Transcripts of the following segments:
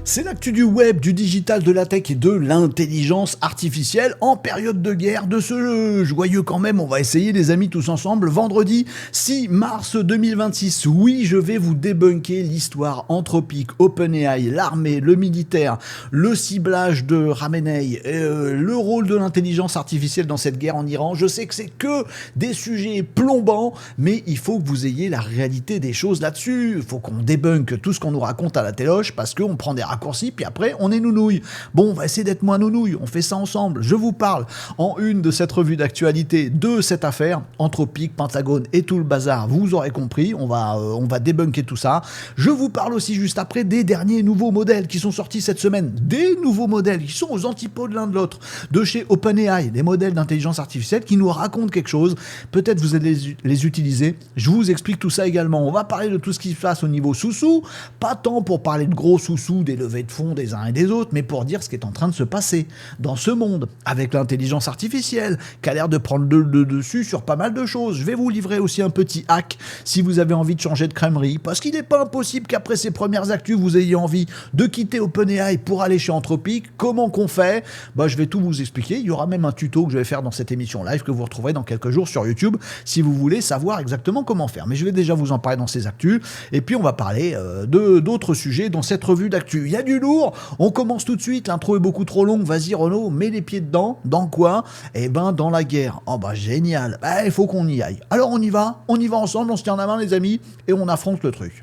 C'est l'actu du web, du digital, de la tech et de l'intelligence artificielle en période de guerre, de ce joyeux quand même. On va essayer les amis tous ensemble. Vendredi 6 mars 2026. Oui, je vais vous débunker l'histoire anthropique, OpenAI, l'armée, le militaire, le ciblage de Khamenei, le rôle de l'intelligence artificielle dans cette guerre en Iran. Je sais que c'est que des sujets plombants, mais il faut que vous ayez la réalité des choses là-dessus. Il faut qu'on débunk tout ce qu'on nous raconte à la téloche parce qu'on prend des raccourcis, puis après on est nounouille. Bon, on va essayer d'être moins nounouille, on fait ça ensemble. Je vous parle en une de cette revue d'actualité de cette affaire, Anthropique, Pentagone et tout le bazar, vous aurez compris, on va débunker tout ça. Je vous parle aussi juste après des derniers nouveaux modèles qui sont sortis cette semaine, des nouveaux modèles qui sont aux antipodes l'un de l'autre, de chez OpenAI, des modèles d'intelligence artificielle qui nous racontent quelque chose, peut-être vous allez les utiliser, je vous explique tout ça également. On va parler de tout ce qui se passe au niveau sous-sous, pas tant pour parler de gros sous-sous, des levées de fonds des uns et des autres, mais pour dire ce qui est en train de se passer dans ce monde, avec l'intelligence artificielle, qui a l'air de prendre le dessus sur pas mal de choses. Je vais vous livrer aussi un petit hack, si vous avez envie de changer de crèmerie, parce qu'il n'est pas impossible qu'après ces premières actus, vous ayez envie de quitter OpenAI pour aller chez Anthropique. Comment qu'on fait ? Je vais tout vous expliquer. Il y aura même un tuto que je vais faire dans cette émission live que vous retrouverez dans quelques jours sur YouTube, si vous voulez savoir exactement comment faire. Mais je vais déjà vous en parler dans ces actus, et puis on va parler d'autres sujets dans cette revue d'actu. Il y a du lourd, on commence tout de suite, l'intro est beaucoup trop longue, vas-y Renaud, mets les pieds dedans, dans quoi ? Dans la guerre. Génial, il faut qu'on y aille. Alors on y va ensemble, on se tient la main les amis, et on affronte le truc.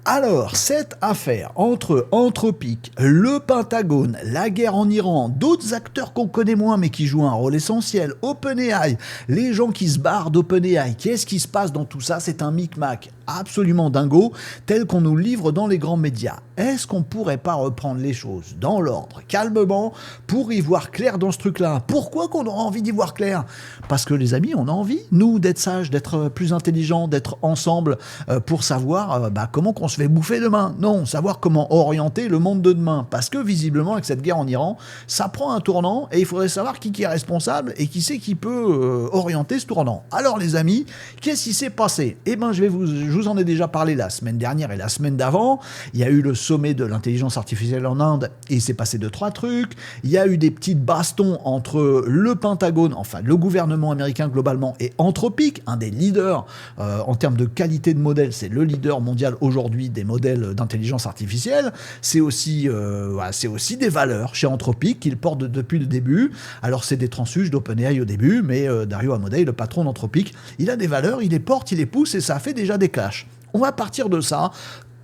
Alors, cette affaire entre Anthropique, le Pentagone, la guerre en Iran, d'autres acteurs qu'on connaît moins mais qui jouent un rôle essentiel, OpenAI, les gens qui se barrent d'OpenAI, qu'est-ce qui se passe dans tout ça ? C'est un micmac absolument dingo, tel qu'on nous livre dans les grands médias. Est-ce qu'on pourrait pas reprendre les choses dans l'ordre, calmement, pour y voir clair dans ce truc-là ? Pourquoi qu'on aura envie d'y voir clair ? Parce que les amis, on a envie, nous, d'être sages, d'être plus intelligents, d'être ensemble pour savoir comment qu'on se fait bouffer demain. Non, savoir comment orienter le monde de demain. Parce que visiblement, avec cette guerre en Iran, ça prend un tournant et il faudrait savoir qui est responsable et qui c'est qui peut orienter ce tournant. Alors les amis, qu'est-ce qui s'est passé ? Je vous en ai déjà parlé la semaine dernière et la semaine d'avant. Il y a eu le sommet de l'intelligence artificielle en Inde et il s'est passé 2-3 trucs. Il y a eu des petites bastons entre le Pentagone, enfin le gouvernement américain globalement, et Anthropique, un des leaders en termes de qualité de modèle. C'est le leader mondial aujourd'hui des modèles d'intelligence artificielle. C'est aussi des valeurs chez Anthropique qu'il porte depuis le début. Alors c'est des transfuges d'OpenAI au début, mais Dario Amodei, le patron d'Anthropique, il a des valeurs, il les porte, il les pousse et ça fait déjà des clashs. On va partir de ça,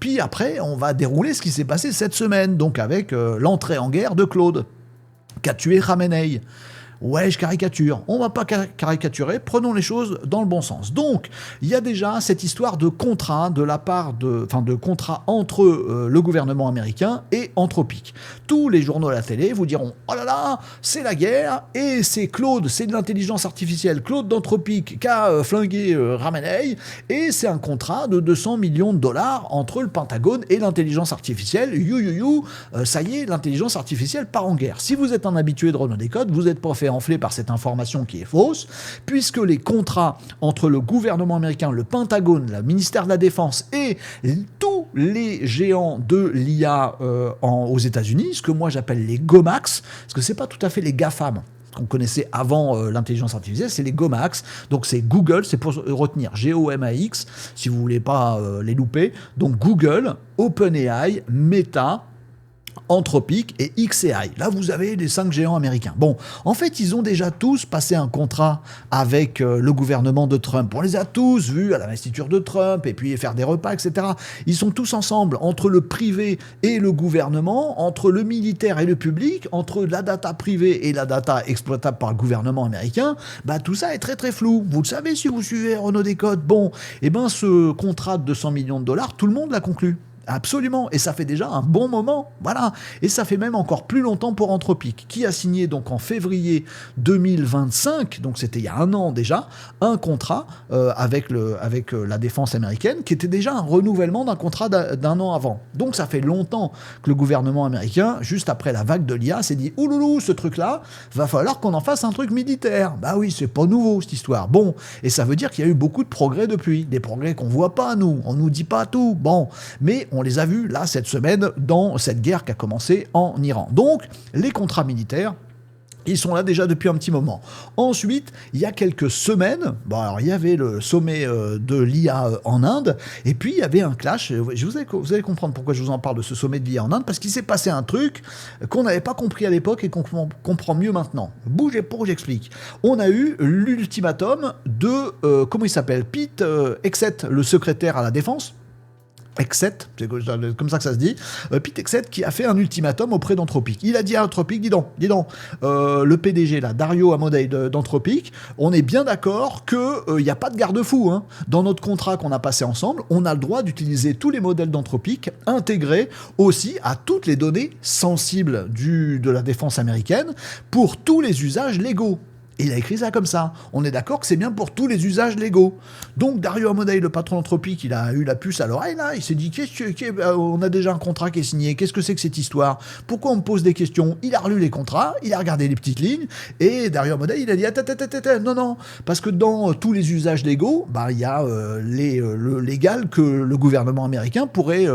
puis après on va dérouler ce qui s'est passé cette semaine, donc avec l'entrée en guerre de Claude, qui a tué Khamenei. Ouais, je caricature. On va pas caricaturer, prenons les choses dans le bon sens. Donc, il y a déjà cette histoire de contrat de contrat entre le gouvernement américain et Anthropique. Tous les journaux à la télé vous diront « Oh là là, c'est la guerre et c'est Claude, c'est de l'intelligence artificielle, Claude d'Anthropique qui a flingué Khamenei et c'est un contrat de 200 millions de dollars entre le Pentagone et l'intelligence artificielle. Ça y est, l'intelligence artificielle part en guerre. Si vous êtes un habitué de Renaud Décode, vous êtes pas fait enflé par cette information qui est fausse, puisque les contrats entre le gouvernement américain, le Pentagone, le ministère de la Défense et tous les géants de l'IA aux États-Unis, ce que moi j'appelle les GOMAX, parce que c'est pas tout à fait les GAFAM qu'on connaissait avant l'intelligence artificielle, c'est les GOMAX, donc c'est Google, c'est pour retenir GOMAX, si vous voulez pas les louper, donc Google, OpenAI, Meta, Anthropique et xAI. Là, vous avez les 5 géants américains. Bon, en fait, ils ont déjà tous passé un contrat avec le gouvernement de Trump. On les a tous vus à l'investiture de Trump et puis faire des repas, etc. Ils sont tous ensemble, entre le privé et le gouvernement, entre le militaire et le public, entre la data privée et la data exploitable par le gouvernement américain. Tout ça est très très flou. Vous le savez si vous suivez Renaud Décode. Bon, ce contrat de 200 millions de dollars, tout le monde l'a conclu. Absolument, et ça fait déjà un bon moment, voilà. Et ça fait même encore plus longtemps pour Anthropique, qui a signé donc en février 2025, donc c'était il y a un an déjà, un contrat avec la défense américaine, qui était déjà un renouvellement d'un contrat d'un an avant. Donc ça fait longtemps que le gouvernement américain, juste après la vague de l'IA, s'est dit « Ouloulou, ce truc-là, va falloir qu'on en fasse un truc militaire. » Bah oui, c'est pas nouveau cette histoire. Bon, et ça veut dire qu'il y a eu beaucoup de progrès depuis, des progrès qu'on voit pas nous, on nous dit pas tout, bon, mais on les a vus là cette semaine dans cette guerre qui a commencé en Iran. Donc les contrats militaires, ils sont là déjà depuis un petit moment. Ensuite, il y a quelques semaines, alors il y avait le sommet de l'IA en Inde, et puis il y avait un clash. Vous allez comprendre pourquoi je vous en parle de ce sommet de l'IA en Inde, parce qu'il s'est passé un truc qu'on n'avait pas compris à l'époque et qu'on comprend mieux maintenant. Bougez pour que j'explique. On a eu l'ultimatum de, comment il s'appelle, Pete Hegseth, le secrétaire à la défense. Hegseth, c'est comme ça que ça se dit, Pete Hegseth qui a fait un ultimatum auprès d'Anthropic. Il a dit à Anthropic, dis donc, le PDG là, Dario Amodei d'Anthropic, on est bien d'accord qu'il n'y a pas de garde-fou. Hein. Dans notre contrat qu'on a passé ensemble, on a le droit d'utiliser tous les modèles d'Anthropic intégrés aussi à toutes les données sensibles de la défense américaine pour tous les usages légaux. Il a écrit ça comme ça. On est d'accord que c'est bien pour tous les usages légaux. Donc Dario Amodei, le patron d'Anthropic, il a eu la puce à l'oreille là. Il s'est dit, on a déjà un contrat qui est signé. Qu'est-ce que c'est que cette histoire? Pourquoi on me pose des questions? Il a relu les contrats, il a regardé les petites lignes, et Dario Amodei, il a dit, attends, non, parce que dans tous les usages légaux, il y a le légal que le gouvernement américain pourrait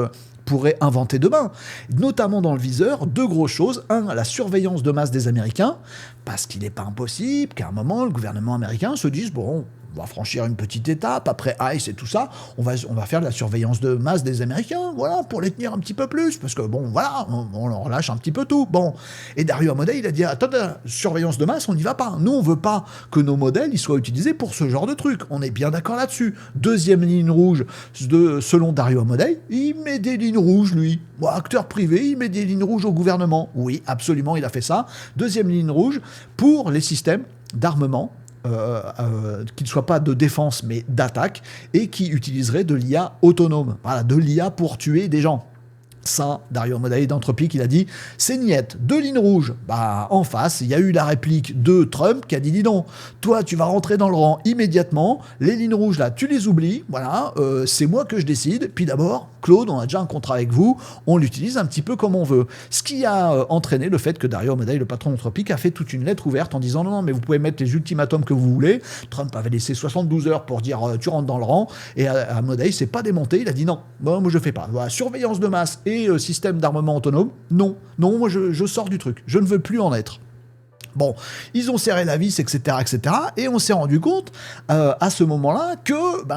inventer demain, notamment dans le viseur, deux grosses choses. Un, la surveillance de masse des Américains, parce qu'il n'est pas impossible qu'à un moment, le gouvernement américain se dise, bon, on va franchir une petite étape, après ICE et tout ça, on va faire de la surveillance de masse des Américains, voilà, pour les tenir un petit peu plus, parce que bon, voilà, on leur lâche un petit peu tout, bon. Et Dario Amodei, il a dit, attends, surveillance de masse, on n'y va pas. Nous, on veut pas que nos modèles, ils soient utilisés pour ce genre de truc. On est bien d'accord là-dessus. Deuxième ligne rouge, selon Dario Amodei, il met des lignes rouges, lui. Bon, acteur privé, il met des lignes rouges au gouvernement. Oui, absolument, il a fait ça. Deuxième ligne rouge, pour les systèmes d'armement, qui ne soit pas de défense mais d'attaque, et qui utiliserait de l'IA autonome. Voilà, de l'IA pour tuer des gens. Ça, Dario Amodei d'Anthropic, il a dit, c'est niette, deux lignes rouges. En face, il y a eu la réplique de Trump qui a dit, dis donc, toi, tu vas rentrer dans le rang immédiatement, les lignes rouges, là, tu les oublies, voilà, c'est moi que je décide, puis d'abord, Claude, on a déjà un contrat avec vous, on l'utilise un petit peu comme on veut. Ce qui a entraîné le fait que Dario Amodei, le patron d'Anthropic, a fait toute une lettre ouverte en disant, non, mais vous pouvez mettre les ultimatums que vous voulez. Trump avait laissé 72 heures pour dire, tu rentres dans le rang, et Amodei s'est pas démonté, il a dit, non, moi je fais pas. Voilà, surveillance de masse et système d'armement autonome, non, moi je sors du truc, je ne veux plus en être. Bon, ils ont serré la vis, etc., et on s'est rendu compte à ce moment-là que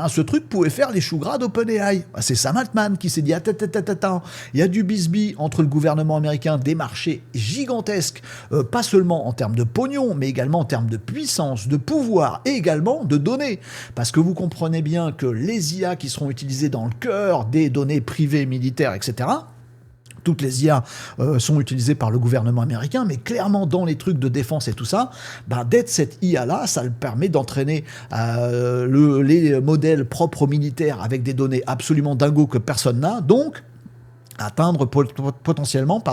ce truc pouvait faire les choux gras d'OpenAI. C'est Sam Altman qui s'est dit, attends, il y a du bisbis entre le gouvernement américain, des marchés gigantesques, pas seulement en termes de pognon, mais également en termes de puissance, de pouvoir, et également de données. Parce que vous comprenez bien que les IA qui seront utilisées dans le cœur des données privées, militaires, etc., toutes les IA sont utilisées par le gouvernement américain, mais clairement dans les trucs de défense et tout ça, d'être cette IA-là, ça le permet d'entraîner les modèles propres aux militaires avec des données absolument dingos que personne n'a, donc atteindre potentiellement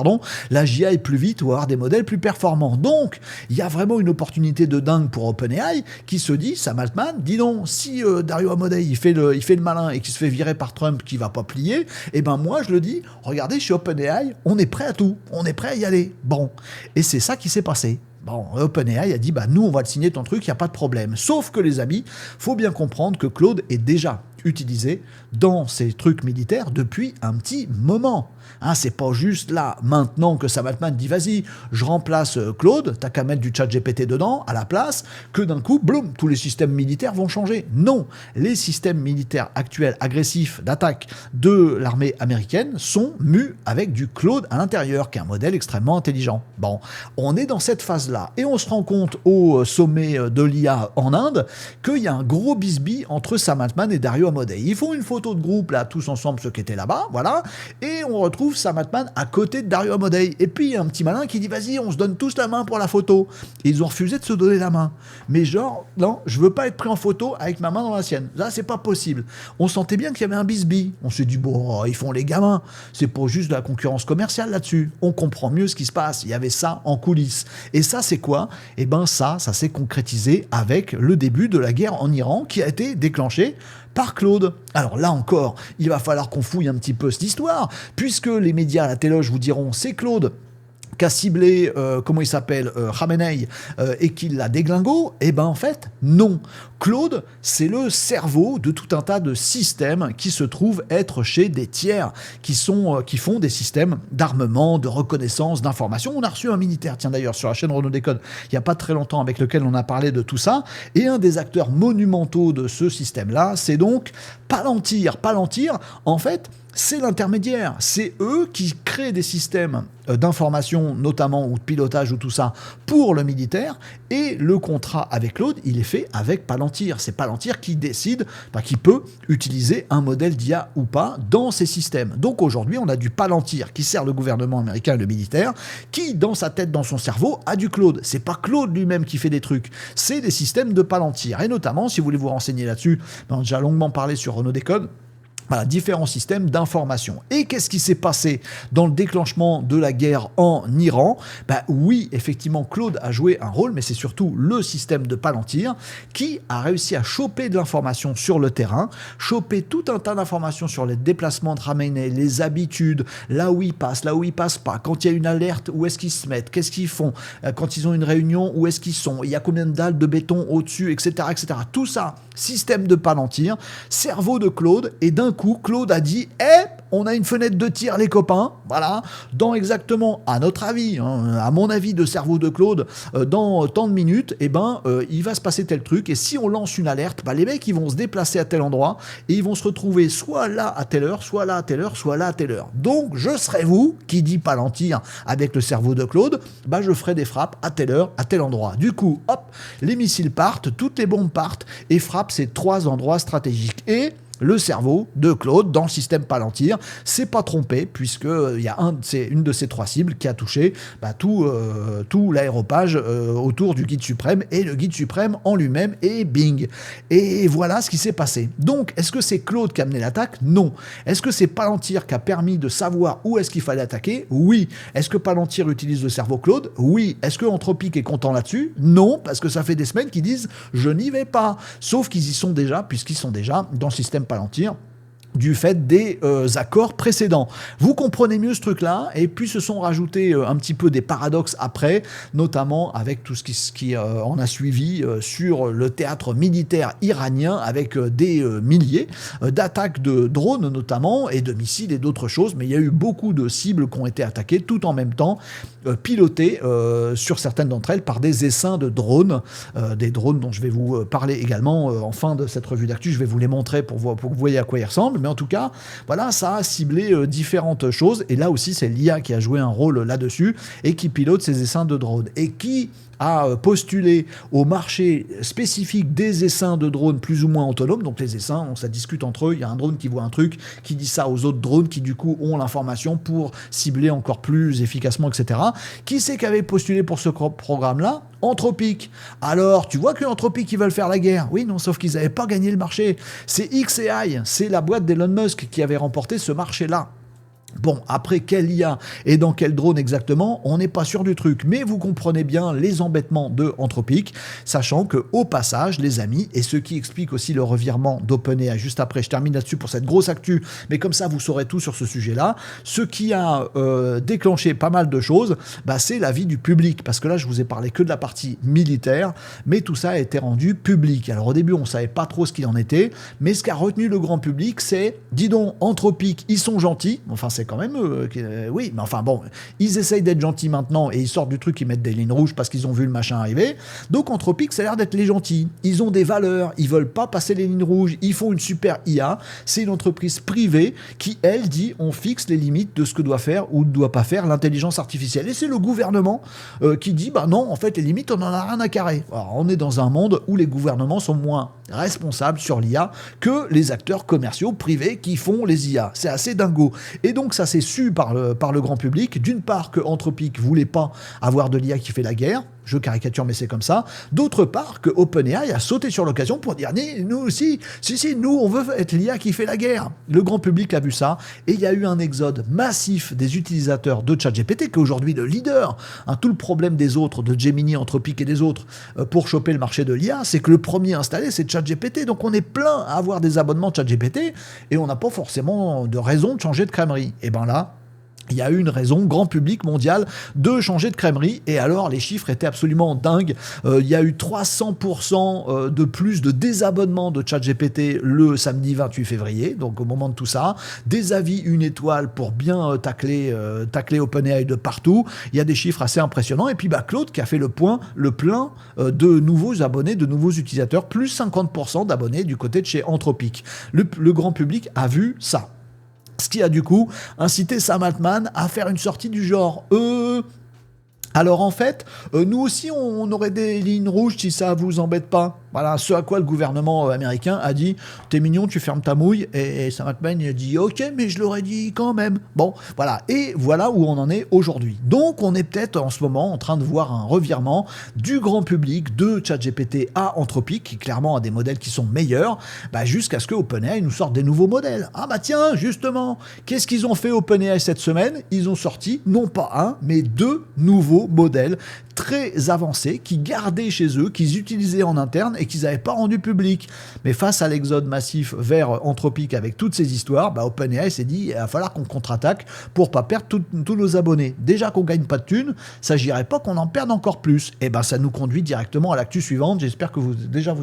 la GI plus vite ou avoir des modèles plus performants. Donc, il y a vraiment une opportunité de dingue pour OpenAI qui se dit, Sam Altman, dis donc, si Dario Amodei il fait le malin et qu'il se fait virer par Trump qui va pas plier, moi je le dis, regardez, chez OpenAI, on est prêt à tout, on est prêt à y aller. Bon, et c'est ça qui s'est passé. Bon, OpenAI a dit, nous on va te signer ton truc, il n'y a pas de problème. Sauf que les amis, faut bien comprendre que Claude est déjà utilisé dans ces trucs militaires depuis un petit moment. C'est pas juste là, maintenant que Sam Altman dit vas-y, je remplace Claude, t'as qu'à mettre du chat GPT dedans à la place, que d'un coup, bloum, tous les systèmes militaires vont changer. Non, les systèmes militaires actuels agressifs d'attaque de l'armée américaine sont mus avec du Claude à l'intérieur, qui est un modèle extrêmement intelligent. Bon, on est dans cette phase-là, et on se rend compte au sommet de l'IA en Inde qu'il y a un gros bisbis entre Sam Altman et Dario Amodei. Ils font une photo de groupe, là, tous ensemble, ceux qui étaient là-bas, voilà, et on retrouve Sam Altman à côté de Dario Amodei. Et puis, il y a un petit malin qui dit, vas-y, on se donne tous la main pour la photo. Et ils ont refusé de se donner la main. Mais genre, non, je veux pas être pris en photo avec ma main dans la sienne. Là, c'est pas possible. On sentait bien qu'il y avait un bisbis. On s'est dit, bon, ils font les gamins. C'est pour juste de la concurrence commerciale là-dessus. On comprend mieux ce qui se passe. Il y avait ça en coulisses. Et ça, c'est quoi? Ça s'est concrétisé avec le début de la guerre en Iran qui a été déclenchée par Claude. Alors là encore, il va falloir qu'on fouille un petit peu cette histoire, puisque les médias à la téloge vous diront c'est Claude qu'a ciblé, comment il s'appelle, Khamenei, et qu'il l'a déglingo, eh ben en fait, non. Claude, c'est le cerveau de tout un tas de systèmes qui se trouvent être chez des tiers, qui font des systèmes d'armement, de reconnaissance, d'information. On a reçu un militaire, tiens d'ailleurs, sur la chaîne Renaud Décode, il n'y a pas très longtemps, avec lequel on a parlé de tout ça, et un des acteurs monumentaux de ce système-là, c'est donc Palantir. Palantir, en fait, c'est l'intermédiaire. C'est eux qui créent des systèmes d'information, notamment, ou de pilotage, ou tout ça, pour le militaire. Et le contrat avec Claude, il est fait avec Palantir. C'est Palantir qui décide, qui peut utiliser un modèle d'IA ou pas dans ces systèmes. Donc aujourd'hui, on a du Palantir qui sert le gouvernement américain et le militaire, qui, dans sa tête, dans son cerveau, a du Claude. C'est pas Claude lui-même qui fait des trucs, c'est des systèmes de Palantir. Et notamment, si vous voulez vous renseigner là-dessus, on a déjà longuement parlé sur Renaud Décode. Voilà, différents systèmes d'information. Et qu'est-ce qui s'est passé dans le déclenchement de la guerre en Iran ? Oui, effectivement, Claude a joué un rôle, mais c'est surtout le système de Palantir qui a réussi à choper de l'information sur le terrain, choper tout un tas d'informations sur les déplacements de Khamenei, les habitudes, là où ils passent pas, quand il y a une alerte, où est-ce qu'ils se mettent, qu'est-ce qu'ils font, quand ils ont une réunion, où est-ce qu'ils sont, il y a combien de dalles de béton au-dessus, etc., etc. Tout ça, système de Palantir, cerveau de Claude, et d'un coup, Claude a dit « on a une fenêtre de tir, les copains !» Voilà, dans exactement, à notre avis, à mon avis de cerveau de Claude, dans tant de minutes, il va se passer tel truc, et si on lance une alerte, les mecs, ils vont se déplacer à tel endroit, et ils vont se retrouver soit là à telle heure, soit là à telle heure, soit là à telle heure. Donc, je serai vous, qui dit Palantir avec le cerveau de Claude, je ferai des frappes à telle heure, à tel endroit. Du coup, hop, les missiles partent, toutes les bombes partent, et frappent ces 3 endroits stratégiques. Et le cerveau de Claude dans le système Palantir s'est pas trompé, puisque c'est une de ces 3 cibles qui a touché tout l'aéropage autour du guide suprême, et le guide suprême en lui-même, et bing. Et voilà ce qui s'est passé. Donc, est-ce que c'est Claude qui a mené l'attaque ? Non. Est-ce que c'est Palantir qui a permis de savoir où est-ce qu'il fallait attaquer ? Oui. Est-ce que Palantir utilise le cerveau Claude ? Oui. Est-ce que Anthropic est content là-dessus ? Non, parce que ça fait des semaines qu'ils disent « je n'y vais pas ». Sauf qu'ils y sont déjà, puisqu'ils sont déjà dans le système Palantir, du fait des accords précédents. Vous comprenez mieux ce truc-là, et puis se sont rajoutés un petit peu des paradoxes après, notamment avec tout ce qui en a suivi sur le théâtre militaire iranien, avec des milliers d'attaques de drones notamment, et de missiles et d'autres choses, mais il y a eu beaucoup de cibles qui ont été attaquées tout en même temps, pilotées sur certaines d'entre elles par des essaims de drones, des drones dont je vais vous parler également en fin de cette revue d'actu. Je vais vous les montrer pour que vous voyez à quoi ils ressemblent. Mais en tout cas, voilà, ça a ciblé différentes choses. Et là aussi, c'est l'IA qui a joué un rôle là-dessus et qui pilote ces essaims de drones. Et qui a postulé au marché spécifique des essaims de drones plus ou moins autonomes. Donc les essaims, ça discute entre eux. Il y a un drone qui voit un truc, qui dit ça aux autres drones qui du coup ont l'information pour cibler encore plus efficacement, etc. Qui c'est qui avait postulé pour ce programme-là ? Anthropic. Alors, tu vois que Anthropic, ils veulent faire la guerre. Oui, non, sauf qu'ils n'avaient pas gagné le marché. C'est xAI, c'est la boîte d'Elon Musk qui avait remporté ce marché-là. Bon, après, quelle IA et dans quel drone exactement, on n'est pas sûr du truc. Mais vous comprenez bien les embêtements de Anthropic, sachant que au passage, les amis, et ce qui explique aussi le revirement d'OpenAI juste après, je termine là-dessus pour cette grosse actu, mais comme ça, vous saurez tout sur ce sujet-là. Ce qui a déclenché pas mal de choses, c'est l'avis du public. Parce que là, je vous ai parlé que de la partie militaire, mais tout ça a été rendu public. Alors au début, on ne savait pas trop ce qu'il en était, mais ce qu'a retenu le grand public, c'est, dis donc, Anthropic, ils sont gentils. Enfin, c'est quand même oui, mais enfin bon, ils essayent d'être gentils maintenant et ils sortent du truc, ils mettent des lignes rouges parce qu'ils ont vu le machin arriver. Donc Anthropic, ça a l'air d'être les gentils. Ils ont des valeurs, ils veulent pas passer les lignes rouges, ils font une super IA. C'est une entreprise privée qui, elle, dit on fixe les limites de ce que doit faire ou ne doit pas faire l'intelligence artificielle. Et c'est le gouvernement qui dit non, en fait, les limites, on en a rien à carrer. Alors, on est dans un monde où les gouvernements sont moins responsables sur l'IA que les acteurs commerciaux privés qui font les IA. C'est assez dingo. Et donc, ça s'est su par le grand public. D'une part, que Anthropic voulait pas avoir de l'IA qui fait la guerre. Je caricature, mais c'est comme ça. D'autre part, que OpenAI a sauté sur l'occasion pour dire nous aussi, nous, on veut être l'IA qui fait la guerre. Le grand public a vu ça, et il y a eu un exode massif des utilisateurs de ChatGPT, qui est aujourd'hui le leader. Tout le problème des autres, de Gemini, Anthropic et des autres, pour choper le marché de l'IA, c'est que le premier installé, c'est ChatGPT. Donc on est plein à avoir des abonnements ChatGPT, et on n'a pas forcément de raison de changer de crèmerie. Et ben là, il y a eu une raison, grand public mondial, de changer de crèmerie. Et alors, les chiffres étaient absolument dingues. Il y a eu 300% de plus de désabonnements de ChatGPT le samedi 28 février, donc au moment de tout ça. Des avis 1 étoile pour bien tacler OpenAI de partout. Il y a des chiffres assez impressionnants. Et puis, Claude qui a fait le plein de nouveaux abonnés, de nouveaux utilisateurs, plus 50% d'abonnés du côté de chez Anthropic. Le grand public a vu ça. Ce qui a du coup incité Sam Altman à faire une sortie du genre alors en fait, nous aussi on aurait des lignes rouges si ça vous embête pas. Voilà, ce à quoi le gouvernement américain a dit « T'es mignon, tu fermes ta mouille » et Sam Altman il a dit « Ok, mais je l'aurais dit quand même ». Bon, voilà, et voilà où on en est aujourd'hui. Donc on est peut-être en ce moment en train de voir un revirement du grand public de ChatGPT à Anthropic, qui clairement a des modèles qui sont meilleurs, jusqu'à ce que OpenAI nous sorte des nouveaux modèles. Ah tiens, justement, qu'est-ce qu'ils ont fait OpenAI cette semaine? Ils ont sorti, non pas un, mais 2 nouveaux modèles très avancés qui gardaient chez eux, qu'ils utilisaient en interne et qu'ils n'avaient pas rendu public. Mais face à l'exode massif vers Anthropic avec toutes ces histoires, OpenAI s'est dit il va falloir qu'on contre-attaque pour pas perdre tous nos abonnés. Déjà qu'on gagne pas de thunes, ça n'irait pas qu'on en perde encore plus. Et ça nous conduit directement à l'actu suivante. J'espère que vous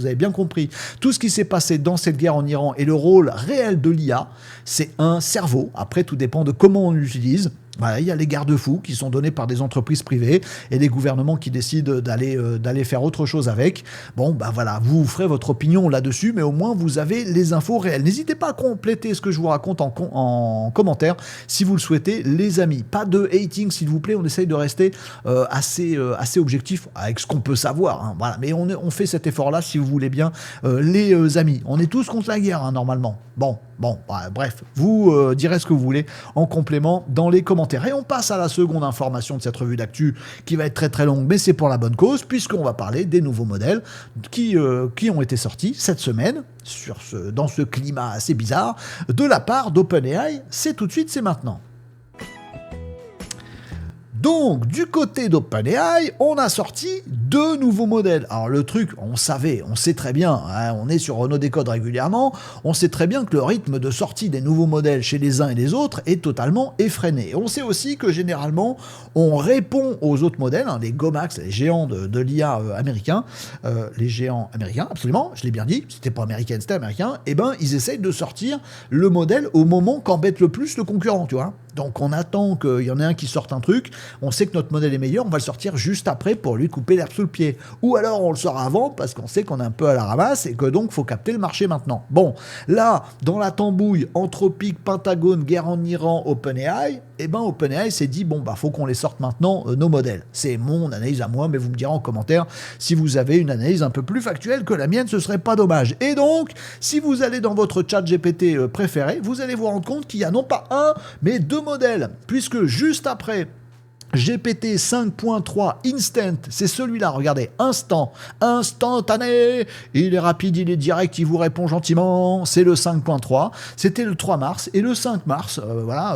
avez bien compris tout ce qui s'est passé dans cette guerre en Iran et le rôle réel de l'IA. C'est un cerveau. Après, tout dépend de comment on l'utilise. Il y a les garde-fous qui sont donnés par des entreprises privées et les gouvernements qui décident d'aller faire autre chose avec. Vous ferez votre opinion là-dessus, mais au moins vous avez les infos réelles. N'hésitez pas à compléter ce que je vous raconte en commentaire si vous le souhaitez, les amis. Pas de hating, s'il vous plaît. On essaye de rester assez objectif avec ce qu'on peut savoir. Voilà. Mais on fait cet effort-là, si vous voulez bien, les amis. On est tous contre la guerre, normalement. Bref, vous direz ce que vous voulez en complément dans les commentaires. Et on passe à la seconde information de cette revue d'actu qui va être très très longue, mais c'est pour la bonne cause, puisqu'on va parler des nouveaux modèles qui ont été sortis cette semaine dans ce climat assez bizarre de la part d'OpenAI. C'est tout de suite, c'est maintenant. Donc, du côté d'OpenAI, on a sorti 2 nouveaux modèles. Alors, le truc, on sait très bien, on est sur Renault Décode régulièrement, on sait très bien que le rythme de sortie des nouveaux modèles chez les uns et les autres est totalement effréné. On sait aussi que généralement, on répond aux autres modèles, les Gomax, les géants de l'IA américains, les géants américains, absolument, je l'ai bien dit, c'était pas américain, c'était américain, ils essayent de sortir le modèle au moment qu'embête le plus le concurrent, tu vois. Donc on attend qu'il y en ait un qui sorte un truc, on sait que notre modèle est meilleur, on va le sortir juste après pour lui couper l'herbe sous le pied. Ou alors on le sort avant parce qu'on sait qu'on est un peu à la ramasse et que donc il faut capter le marché maintenant. Bon, là, dans la tambouille, Anthropic, Pentagone, guerre en Iran, OpenAI, OpenAI s'est dit, faut qu'on les sorte maintenant, nos modèles. C'est mon analyse à moi, mais vous me direz en commentaire si vous avez une analyse un peu plus factuelle que la mienne, ce serait pas dommage. Et donc, si vous allez dans votre chat GPT préféré, vous allez vous rendre compte qu'il y a non pas un, mais 2 modèles, puisque juste après GPT 5.3 Instant, c'est celui-là, regardez, instantané, il est rapide, il est direct, il vous répond gentiment, c'est le 5.3, c'était le 3 mars, et le 5 mars,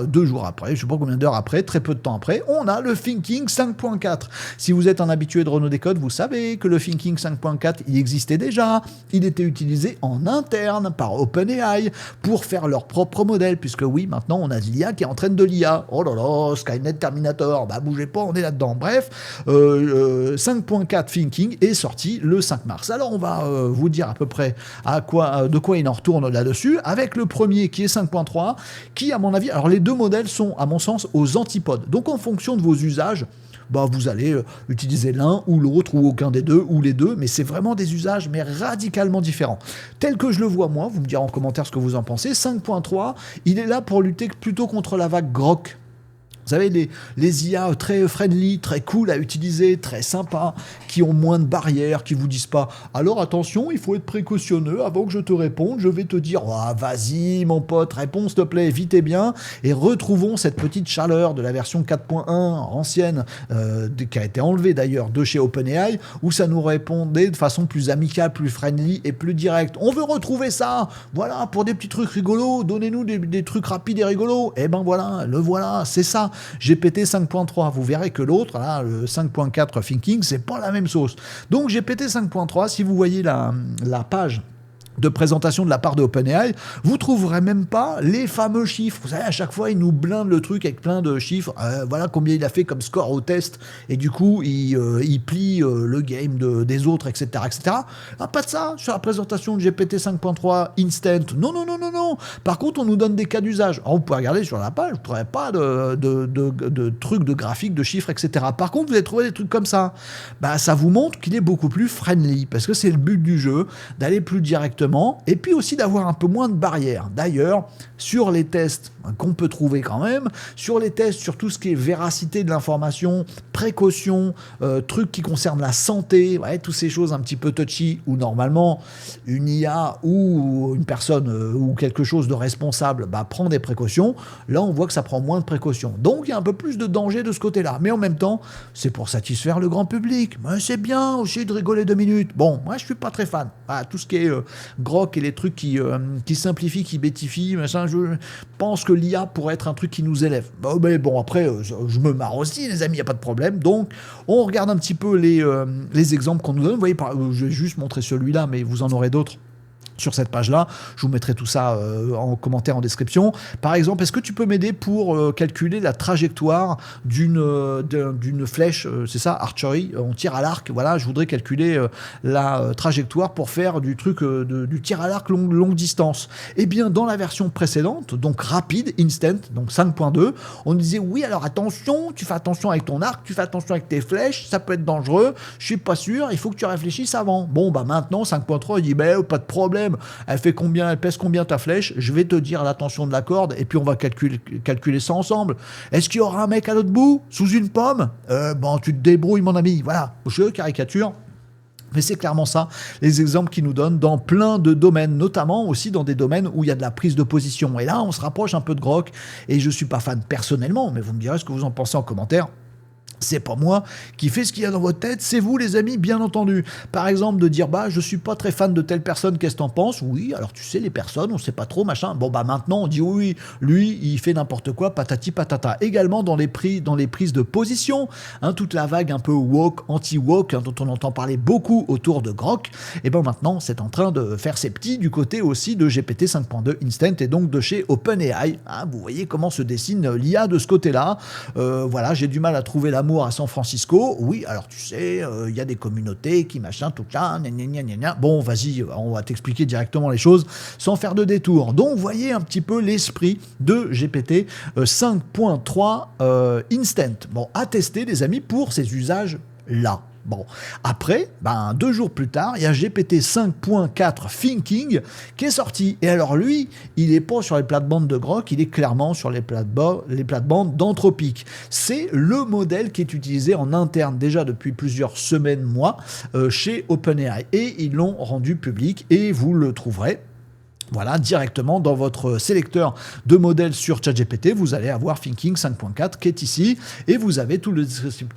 2 jours après, je ne sais pas combien d'heures après, très peu de temps après, on a le Thinking 5.4. Si vous êtes un habitué de Renault Décode, vous savez que le Thinking 5.4, il existait déjà, il était utilisé en interne par OpenAI pour faire leur propre modèle, puisque oui, maintenant on a l'IA qui entraîne de l'IA. Oh là là, Skynet Terminator, bougez pas, on est là-dedans. Bref, 5.4 Thinking est sorti le 5 mars. Alors on va vous dire à peu près de quoi il en retourne là-dessus, avec le premier qui est 5.3, qui à mon avis, alors les 2 modèles sont à mon sens aux antipodes. Donc en fonction de vos usages, vous allez utiliser l'un ou l'autre ou aucun des deux ou les deux, mais c'est vraiment des usages mais radicalement différents. Tel que je le vois moi, vous me direz en commentaire ce que vous en pensez, 5.3, il est là pour lutter plutôt contre la vague Grok. Vous savez, les IA très friendly, très cool à utiliser, très sympas, qui ont moins de barrières, qui vous disent pas « Alors attention, il faut être précautionneux, avant que je te réponde, je vais te dire « Oh, vas-y mon pote, réponds s'il te plaît, vite et bien » et retrouvons cette petite chaleur de la version 4.1 ancienne, qui a été enlevée d'ailleurs de chez OpenAI, où ça nous répondait de façon plus amicale, plus friendly et plus directe. On veut retrouver ça, voilà, pour des petits trucs rigolos, donnez-nous des trucs rapides et rigolos. Voilà, c'est ça. GPT 5.3, vous verrez que l'autre, là, le 5.4 Thinking, c'est pas la même sauce. Donc GPT 5.3, si vous voyez la page de présentation de la part de OpenAI, vous trouverez même pas les fameux chiffres. Vous savez, à chaque fois, il nous blinde le truc avec plein de chiffres. Voilà combien il a fait comme score au test. Et du coup, il plie le game des autres, etc. etc. Ah, pas de ça sur la présentation de GPT 5.3 Instant. Non, non, non, non, non. Par contre, on nous donne des cas d'usage. Alors, vous pouvez regarder sur la page, vous ne trouverez pas de trucs, de graphiques, de chiffres, etc. Par contre, vous allez trouver des trucs comme ça. Bah, ça vous montre qu'il est beaucoup plus friendly. Parce que c'est le but du jeu, d'aller plus directement et puis aussi d'avoir un peu moins de barrières. D'ailleurs, sur les tests qu'on peut trouver quand même, sur les tests sur tout ce qui est véracité de l'information, précaution, trucs qui concernent la santé, ouais, toutes ces choses un petit peu touchy où normalement une IA ou une personne ou quelque chose de responsable prend des précautions, là on voit que ça prend moins de précautions. Donc il y a un peu plus de danger de ce côté-là. Mais en même temps, c'est pour satisfaire le grand public. Mais c'est bien aussi de rigoler 2 minutes. Bon, moi je suis pas très fan. Tout ce qui est grok et les trucs qui simplifient, qui bêtifient, machin, je pense que l'IA pourrait être un truc qui nous élève. Mais bon, après, je me marre aussi, les amis, il n'y a pas de problème. Donc, on regarde un petit peu les exemples qu'on nous donne. Vous voyez, je vais juste montrer celui-là, mais vous en aurez d'autres sur cette page-là. Je vous mettrai tout ça en commentaire, en description. Par exemple, est-ce que tu peux m'aider pour calculer la trajectoire d'une flèche, c'est ça, archery, on tire à l'arc, voilà, je voudrais calculer la trajectoire pour faire du truc, du tir à l'arc longue distance. Eh bien, dans la version précédente, donc rapide, instant, donc 5.2, on disait, oui, alors attention, tu fais attention avec ton arc, tu fais attention avec tes flèches, ça peut être dangereux, je suis pas sûr, il faut que tu réfléchisses avant. Bon, maintenant, 5.3, il dit, pas de problème, elle fait combien, elle pèse combien ta flèche, je vais te dire la tension de la corde et puis on va calculer ça ensemble. Est-ce qu'il y aura un mec à l'autre bout sous une pomme? Tu te débrouilles mon ami, voilà, je caricature. Mais c'est clairement ça, les exemples qu'ils nous donnent dans plein de domaines, notamment aussi dans des domaines où il y a de la prise de position. Et là, on se rapproche un peu de grok, et je suis pas fan personnellement, mais vous me direz ce que vous en pensez en commentaire. C'est pas moi qui fais ce qu'il y a dans votre tête, c'est vous les amis, bien entendu. Par exemple, de dire, je suis pas très fan de telle personne, qu'est-ce que t'en penses? Oui, alors tu sais, les personnes, on sait pas trop, machin. Bon, maintenant, on dit oui, lui, il fait n'importe quoi, patati patata. Également dans les prises de position, toute la vague un peu woke, anti-woke, dont on entend parler beaucoup autour de grok, et maintenant, c'est en train de faire ses petits du côté aussi de GPT 5.2 Instant, et donc de chez OpenAI. Vous voyez comment se dessine l'IA de ce côté-là. Voilà, j'ai du mal à trouver l'amour à San Francisco. Oui, alors tu sais, il y a des communautés qui machin, tout ça, gna. Bon, vas-y, on va t'expliquer directement les choses sans faire de détour. Donc, voyez un petit peu l'esprit de GPT 5.3 Instant. Bon, à tester, les amis, pour ces usages-là. Bon, après, 2 jours plus tard, il y a GPT 5.4 Thinking qui est sorti. Et alors lui, il n'est pas sur les plates-bandes de grok, il est clairement sur les plates-bandes d'Anthropic. C'est le modèle qui est utilisé en interne déjà depuis plusieurs semaines, mois, chez OpenAI. Et ils l'ont rendu public et vous le trouverez. Voilà, directement dans votre sélecteur de modèles sur ChatGPT, vous allez avoir Thinking 5.4 qui est ici et vous avez tout le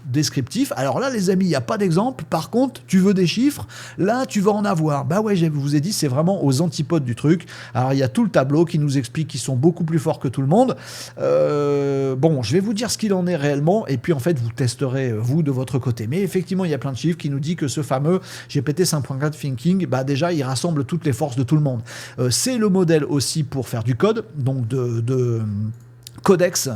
descriptif. Alors là, les amis, il n'y a pas d'exemple. Par contre, tu veux des chiffres, là, tu vas en avoir. Ouais, je vous ai dit, c'est vraiment aux antipodes du truc. Alors, il y a tout le tableau qui nous explique qu'ils sont beaucoup plus forts que tout le monde. Je vais vous dire ce qu'il en est réellement et puis en fait, vous testerez, vous, de votre côté. Mais effectivement, il y a plein de chiffres qui nous disent que ce fameux GPT 5.4 Thinking, déjà, il rassemble toutes les forces de tout le monde. C'est le modèle aussi pour faire du code, donc de Codex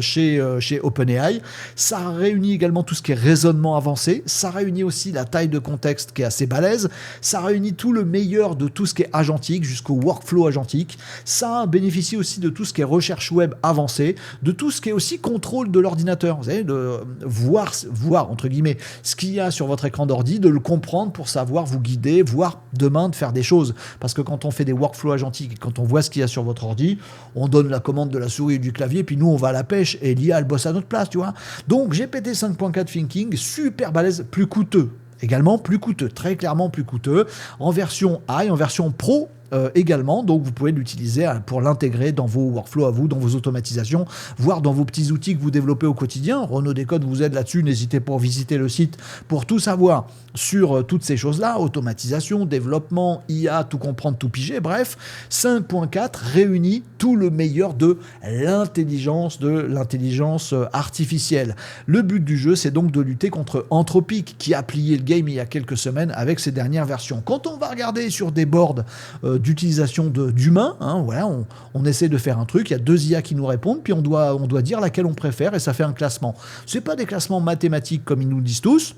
chez OpenAI. Ça réunit également tout ce qui est raisonnement avancé. Ça réunit aussi la taille de contexte qui est assez balèze. Ça réunit tout le meilleur de tout ce qui est agentique jusqu'au workflow agentique. Ça bénéficie aussi de tout ce qui est recherche web avancée, de tout ce qui est aussi contrôle de l'ordinateur. Vous savez, de voir entre guillemets ce qu'il y a sur votre écran d'ordi, de le comprendre pour savoir vous guider, voire demain de faire des choses. Parce que quand on fait des workflows agentiques et quand on voit ce qu'il y a sur votre ordi, on donne la commande de la souris et du clavier, puis nous on va à la pêche et l'IA elle bosse à notre place, tu vois. Donc GPT 5.4 Thinking, super balèze, plus coûteux. Également plus coûteux, très clairement plus coûteux, en version High, en version Pro, également, donc vous pouvez l'utiliser pour l'intégrer dans vos workflows à vous, dans vos automatisations, voire dans vos petits outils que vous développez au quotidien. Renault Décode vous aide là-dessus, n'hésitez pas à visiter le site pour tout savoir sur toutes ces choses-là, automatisation, développement, IA, tout comprendre, tout piger, bref, 5.4 réunit tout le meilleur de l'intelligence artificielle. Le but du jeu, c'est donc de lutter contre Anthropic, qui a plié le game il y a quelques semaines avec ses dernières versions. Quand on va regarder sur des boards d'utilisation d'humains, voilà, on essaie de faire un truc, il y a 2 IA qui nous répondent, puis on doit dire laquelle on préfère, et ça fait un classement. C'est pas des classements mathématiques comme ils nous le disent tous.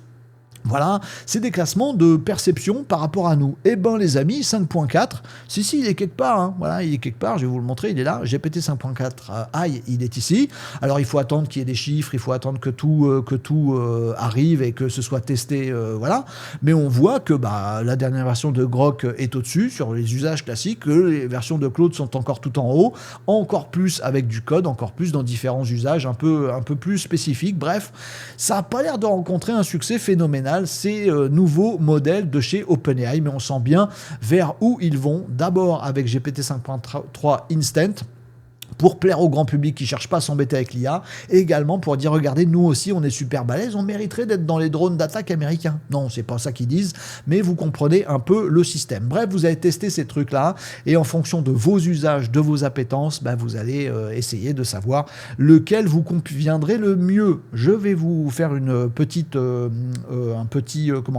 Voilà, c'est des classements de perception par rapport à nous. Eh ben les amis, 5.4, si il est quelque part, voilà, il est quelque part, je vais vous le montrer, il est là, GPT 5.4 AI, il est ici. Alors il faut attendre qu'il y ait des chiffres, il faut attendre que tout arrive et que ce soit testé, voilà. Mais on voit que la dernière version de Grok est au-dessus sur les usages classiques, que les versions de Claude sont encore tout en haut, encore plus avec du code, encore plus dans différents usages un peu plus spécifiques. Bref, ça n'a pas l'air de rencontrer un succès phénoménal, ces nouveaux modèles de chez OpenAI, mais on sent bien vers où ils vont. D'abord avec GPT 5.3 Instant, pour plaire au grand public qui ne cherche pas à s'embêter avec l'IA, et également pour dire, regardez, nous aussi, on est super balèze, on mériterait d'être dans les drones d'attaque américains. Non, c'est pas ça qu'ils disent, mais vous comprenez un peu le système. Bref, vous allez tester ces trucs-là, et en fonction de vos usages, de vos appétences, vous allez essayer de savoir lequel vous conviendrait le mieux. Je vais vous faire un petit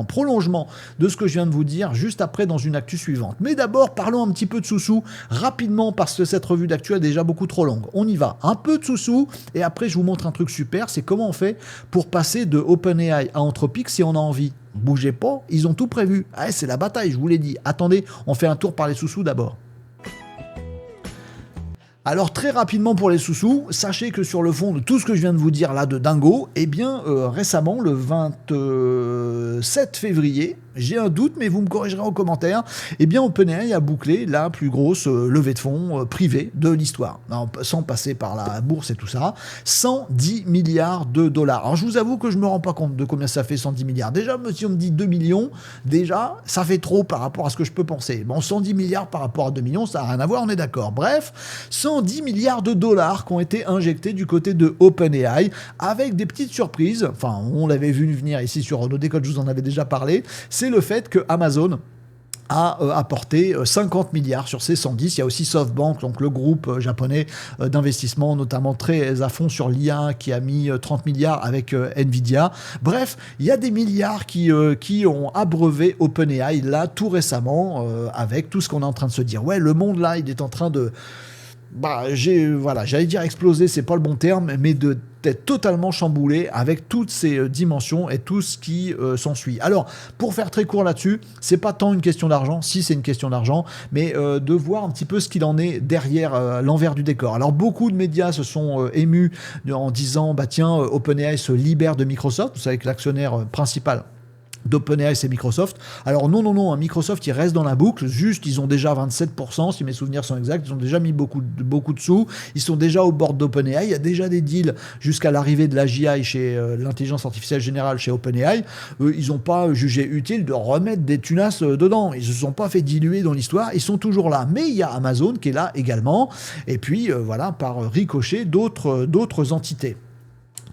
prolongement de ce que je viens de vous dire, juste après dans une actu suivante. Mais d'abord, parlons un petit peu de sous-sous, rapidement, parce que cette revue d'actu a déjà beaucoup trop longue. On y va. Un peu de sous-sous, et après je vous montre un truc super, c'est comment on fait pour passer de OpenAI à Anthropic si on a envie. Bougez pas, ils ont tout prévu. C'est la bataille, je vous l'ai dit. Attendez, on fait un tour par les sous-sous d'abord. Alors très rapidement pour les sous-sous, sachez que sur le fond de tout ce que je viens de vous dire là de dingo, récemment, le 27 février, j'ai un doute, mais vous me corrigerez en commentaire, OpenAI a bouclé la plus grosse levée de fonds privée de l'histoire. Sans passer par la bourse et tout ça, 110 milliards de dollars. Alors je vous avoue que je me rends pas compte de combien ça fait 110 milliards. Déjà, si on me dit 2 millions, déjà, ça fait trop par rapport à ce que je peux penser. Bon, 110 milliards par rapport à 2 millions, ça n'a rien à voir, on est d'accord. Bref, 110 milliards de dollars qui ont été injectés du côté de OpenAI, avec des petites surprises. Enfin, on l'avait vu venir ici sur Renault Décode, je vous en avais déjà parlé. C'est le fait que Amazon a apporté 50 milliards sur ces 110. Il y a aussi SoftBank, donc le groupe japonais d'investissement, notamment très à fond sur l'IA, qui a mis 30 milliards avec Nvidia. Bref, il y a des milliards qui ont abreuvé OpenAI là tout récemment, avec tout ce qu'on est en train de se dire. Ouais, le monde là, il est en train de... j'allais dire exploser, c'est pas le bon terme, mais d'être totalement chamboulé avec toutes ces dimensions et tout ce qui s'ensuit. Alors, pour faire très court là-dessus, c'est pas tant une question d'argent, si c'est une question d'argent, mais de voir un petit peu ce qu'il en est derrière l'envers du décor. Alors, beaucoup de médias se sont émus en disant, OpenAI se libère de Microsoft. Vous savez que l'actionnaire principal d'OpenAI, c'est Microsoft. Alors non, Microsoft, il reste dans la boucle, juste, ils ont déjà 27%, si mes souvenirs sont exacts, ils ont déjà mis beaucoup de sous, ils sont déjà au bord d'OpenAI, il y a déjà des deals jusqu'à l'arrivée de la JI chez l'intelligence artificielle générale chez OpenAI. Ils n'ont pas jugé utile de remettre des tunasses dedans, ils ne se sont pas fait diluer dans l'histoire, ils sont toujours là. Mais il y a Amazon qui est là également, et puis par ricochet d'autres entités.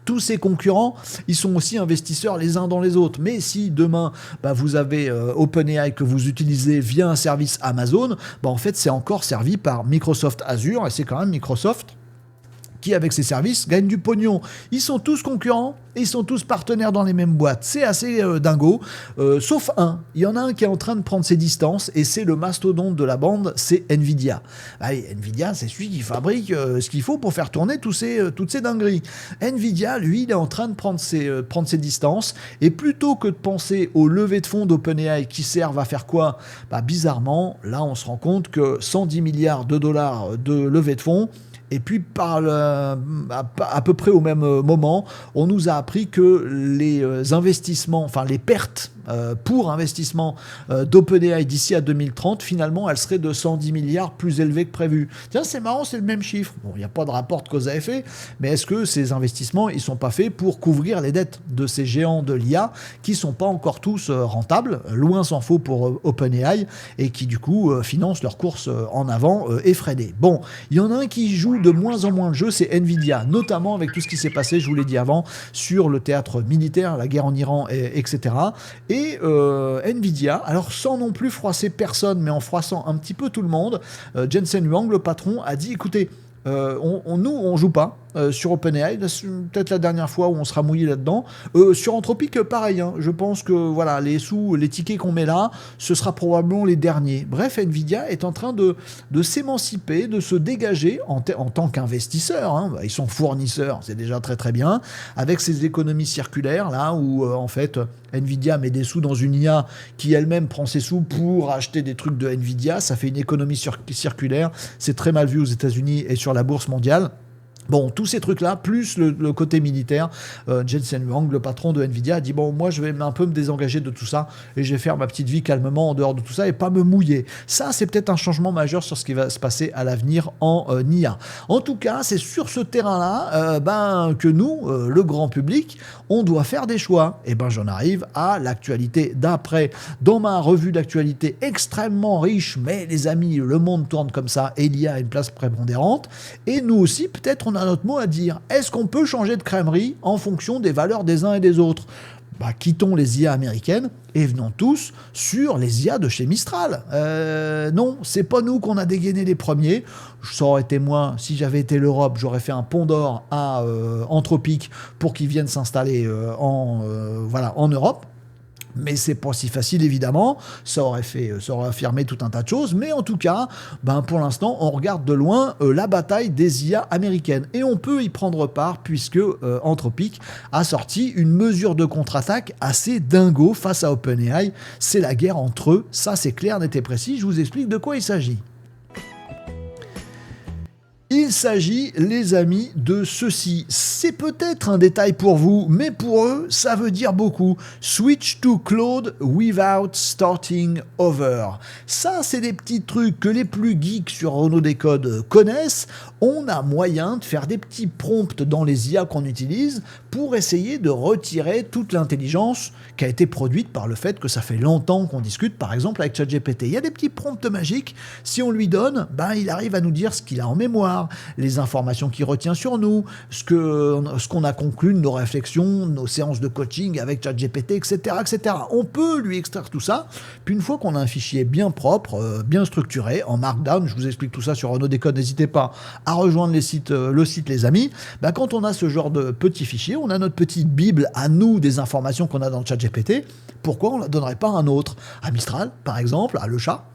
Tous ces concurrents, ils sont aussi investisseurs les uns dans les autres. Mais si demain, vous avez OpenAI que vous utilisez via un service Amazon, en fait, c'est encore servi par Microsoft Azure, et c'est quand même Microsoft qui, avec ses services, gagne du pognon. Ils sont tous concurrents et ils sont tous partenaires dans les mêmes boîtes. C'est assez dingo, sauf un. Il y en a un qui est en train de prendre ses distances, et c'est le mastodonte de la bande, c'est Nvidia. Nvidia, c'est celui qui fabrique ce qu'il faut pour faire tourner toutes ces dingueries. Nvidia, lui, il est en train de prendre ses distances, et plutôt que de penser aux levées de fonds d'OpenAI qui servent à faire quoi ? Bizarrement, là, on se rend compte que 110 milliards de dollars de levée de fonds, Et puis à peu près au même moment, on nous a appris que les investissements, enfin les pertes pour investissement d'OpenAI d'ici à 2030, finalement, elle serait de 110 milliards plus élevée que prévu. Tiens, c'est marrant, c'est le même chiffre. Bon, il n'y a pas de rapport de cause à effet, mais est-ce que ces investissements, ils sont pas faits pour couvrir les dettes de ces géants de l'IA qui sont pas encore tous rentables, loin s'en faut pour OpenAI, et qui du coup financent leur course en avant effrénée. Bon, il y en a un qui joue de moins en moins de jeux, c'est Nvidia, notamment avec tout ce qui s'est passé, je vous l'ai dit avant, sur le théâtre militaire, la guerre en Iran, etc. Et Nvidia, alors sans non plus froisser personne, mais en froissant un petit peu tout le monde, Jensen Huang, le patron, a dit, écoutez, nous, on joue pas sur OpenAI, c'est peut-être la dernière fois où on sera mouillé là-dedans. Sur Anthropic, pareil, hein, je pense que voilà, les tickets qu'on met là, ce sera probablement les derniers. Bref, Nvidia est en train de s'émanciper, de se dégager en tant qu'investisseur. Hein, ils sont fournisseurs, c'est déjà très très bien, avec ces économies circulaires là où en fait Nvidia met des sous dans une IA qui elle-même prend ses sous pour acheter des trucs de Nvidia. Ça fait une économie circulaire. C'est très mal vu aux États-Unis et sur la bourse mondiale. Bon, tous ces trucs-là, plus le côté militaire, Jensen Huang, le patron de Nvidia, a dit bon, moi je vais un peu me désengager de tout ça et je vais faire ma petite vie calmement en dehors de tout ça et pas me mouiller. Ça, c'est peut-être un changement majeur sur ce qui va se passer à l'avenir en IA. En tout cas, c'est sur ce terrain-là que nous, le grand public, on doit faire des choix. Et j'en arrive à l'actualité d'après. Dans ma revue d'actualité extrêmement riche, mais les amis, le monde tourne comme ça et l'IA a une place prépondérante. Et nous aussi, peut-être, on a notre mot à dire. Est-ce qu'on peut changer de crèmerie en fonction des valeurs des uns et des autres ? Quittons les IA américaines et venons tous sur les IA de chez Mistral. Non, c'est pas nous qu'on a dégainé les premiers. Ça aurait été moi, si j'avais été l'Europe, j'aurais fait un pont d'or à Anthropic pour qu'ils viennent s'installer en Europe. Mais c'est pas si facile évidemment, ça aurait affirmé tout un tas de choses, mais en tout cas, pour l'instant, on regarde de loin la bataille des IA américaines. Et on peut y prendre part puisque Anthropic a sorti une mesure de contre-attaque assez dingo face à OpenAI. C'est la guerre entre eux, ça c'est clair, net et précis, je vous explique de quoi il s'agit. Il s'agit, les amis, de ceci. C'est peut-être un détail pour vous, mais pour eux, ça veut dire beaucoup. Switch to Claude without starting over. Ça, c'est des petits trucs que les plus geeks sur Renault Décode connaissent. On a moyen de faire des petits prompts dans les IA qu'on utilise pour essayer de retirer toute l'intelligence qui a été produite par le fait que ça fait longtemps qu'on discute, par exemple, avec ChatGPT. Il y a des petits prompts magiques. Si on lui donne, il arrive à nous dire ce qu'il a en mémoire, les informations qu'il retient sur nous, ce qu'on a conclu de nos réflexions, nos séances de coaching avec ChatGPT, etc., etc. On peut lui extraire tout ça, puis une fois qu'on a un fichier bien propre, bien structuré, en Markdown, je vous explique tout ça sur Renault Décode, n'hésitez pas à rejoindre le site les amis, quand on a ce genre de petits fichiers, on a notre petite bible à nous des informations qu'on a dans le ChatGPT, pourquoi on ne la donnerait pas à un autre ? À Mistral, par exemple, à Le Chat.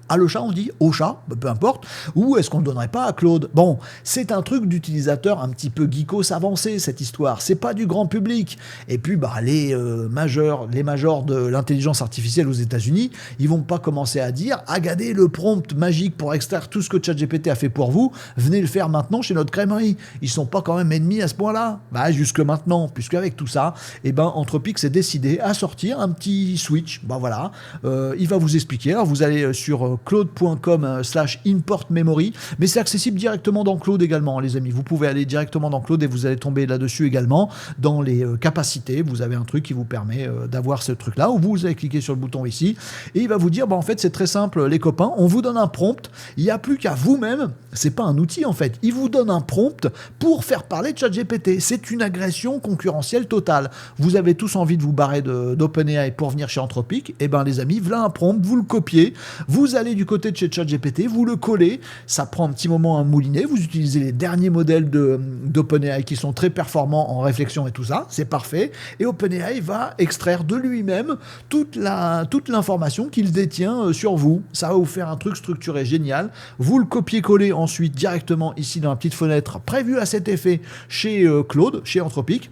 À Le Chat, on dit au chat, peu importe, ou est-ce qu'on ne le donnerait pas à Claude ? Bon, c'est un truc d'utilisateur un petit peu geekos avancé, cette histoire, c'est pas du grand public. Et puis, les majors de l'intelligence artificielle aux États-Unis, ils vont pas commencer à dire « Regardez le prompt magique pour extraire tout ce que ChatGPT a fait pour vous, venez le faire maintenant chez notre crèmerie ». Ils sont pas quand même ennemis à ce point-là. Jusque maintenant, puisque avec tout ça, Anthropic s'est décidé à sortir un petit switch. Il va vous expliquer. Alors, vous allez sur claude.com/importmemory, mais c'est accessible directement dans Claude également, les amis. Vous pouvez aller directement dans Claude et vous allez tomber là-dessus également. Dans les capacités, vous avez un truc qui vous permet d'avoir ce truc-là, où vous allez cliquer sur le bouton ici, et il va vous dire, en fait, c'est très simple, les copains, on vous donne un prompt, il n'y a plus qu'à vous-même, c'est pas un outil en fait, il vous donne un prompt pour faire parler de ChatGPT. C'est une agression concurrentielle totale. Vous avez tous envie de vous barrer d'OpenAI pour venir chez Anthropic, les amis, voilà un prompt, vous le copiez, vous allez du côté de chez ChatGPT, vous le collez, ça prend un petit moment à mouliner, vous utilisez les derniers modèles d'OpenAI qui sont très performants en réflexion et tout ça, c'est parfait, et OpenAI va extraire de lui-même toute l'information qu'il détient sur vous. Ça va vous faire un truc structuré génial, vous le copiez-collez ensuite directement ici dans la petite fenêtre prévue à cet effet chez Claude, chez Anthropic.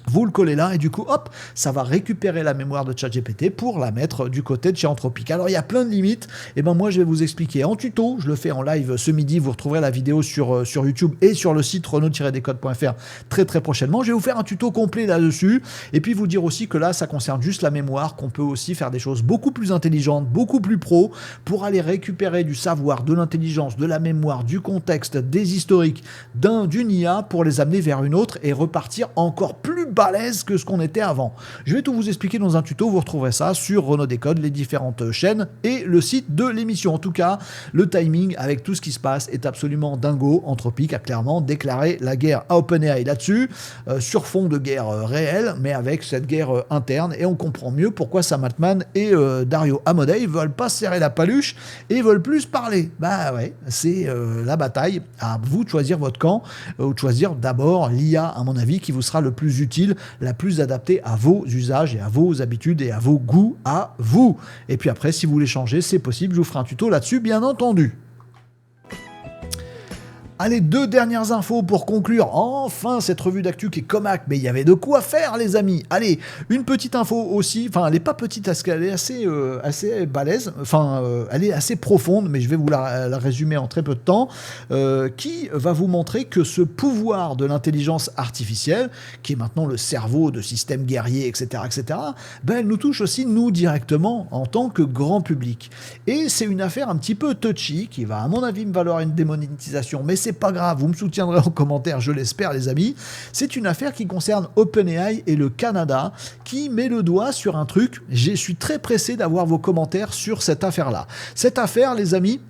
Vous le collez là et du coup, hop, ça va récupérer la mémoire de ChatGPT pour la mettre du côté de chez Anthropic. Alors, il y a plein de limites. Et ben moi, je vais vous expliquer en tuto. Je le fais en live ce midi. Vous retrouverez la vidéo sur YouTube et sur le site renaud-descodes.fr très très prochainement. Je vais vous faire un tuto complet là-dessus. Et puis vous dire aussi que là, ça concerne juste la mémoire, qu'on peut aussi faire des choses beaucoup plus intelligentes, beaucoup plus pro, pour aller récupérer du savoir, de l'intelligence, de la mémoire, du contexte, des historiques d'une IA pour les amener vers une autre et repartir encore plus balèze que ce qu'on était avant. Je vais tout vous expliquer dans un tuto, vous retrouverez ça sur Renaud Décode, les différentes chaînes et le site de l'émission. En tout cas, le timing avec tout ce qui se passe est absolument dingo. Anthropic a clairement déclaré la guerre à OpenAI là-dessus, sur fond de guerre réelle, mais avec cette guerre interne, et on comprend mieux pourquoi Sam Altman et Dario Amodei veulent pas serrer la paluche et veulent plus parler. Bah ouais, c'est la bataille. À vous de choisir votre camp, ou de choisir d'abord l'IA, à mon avis, qui vous sera le plus utile, la plus adaptée à vos usages et à vos habitudes et à vos goûts à vous. Et puis après, si vous voulez changer, c'est possible, je vous ferai un tuto là-dessus, bien entendu. Allez, 2 dernières infos pour conclure. Enfin, cette revue d'actu qui est comaque, mais il y avait de quoi faire, les amis. Allez, une petite info aussi. Enfin, elle n'est pas petite, parce qu'elle est assez balèze. Enfin, elle est assez profonde, mais je vais vous la résumer en très peu de temps. Qui va vous montrer que ce pouvoir de l'intelligence artificielle, qui est maintenant le cerveau de systèmes guerriers, etc., ben, elle nous touche aussi, nous, directement, en tant que grand public. Et c'est une affaire un petit peu touchy, qui va, à mon avis, me valoir une démonétisation, mais c'est pas grave, vous me soutiendrez en commentaire, je l'espère, les amis. C'est une affaire qui concerne OpenAI et le Canada, qui met le doigt sur un truc. Je suis très pressé d'avoir vos commentaires sur cette affaire-là. Cette affaire, les amis,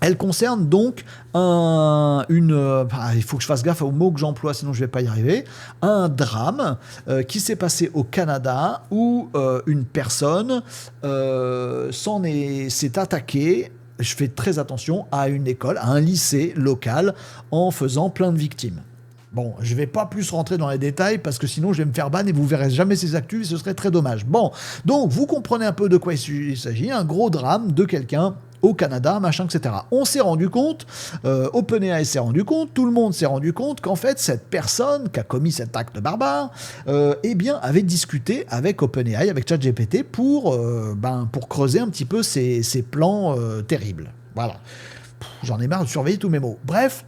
elle concerne donc il faut que je fasse gaffe aux mots que j'emploie, sinon je vais pas y arriver. Un drame qui s'est passé au Canada où une personne s'est attaquée. Je fais très attention à une école, à un lycée local, en faisant plein de victimes. Bon, je vais pas plus rentrer dans les détails parce que sinon je vais me faire ban et vous verrez jamais ces actus et ce serait très dommage. Bon, donc vous comprenez un peu de quoi il s'agit, un gros drame de quelqu'un au Canada, machin, etc. On s'est rendu compte, OpenAI s'est rendu compte, tout le monde s'est rendu compte qu'en fait, cette personne qui a commis cet acte barbare, eh bien, avait discuté avec OpenAI, avec ChatGPT, pour creuser un petit peu ses plans terribles. Voilà. J'en ai marre de surveiller tous mes mots. Bref,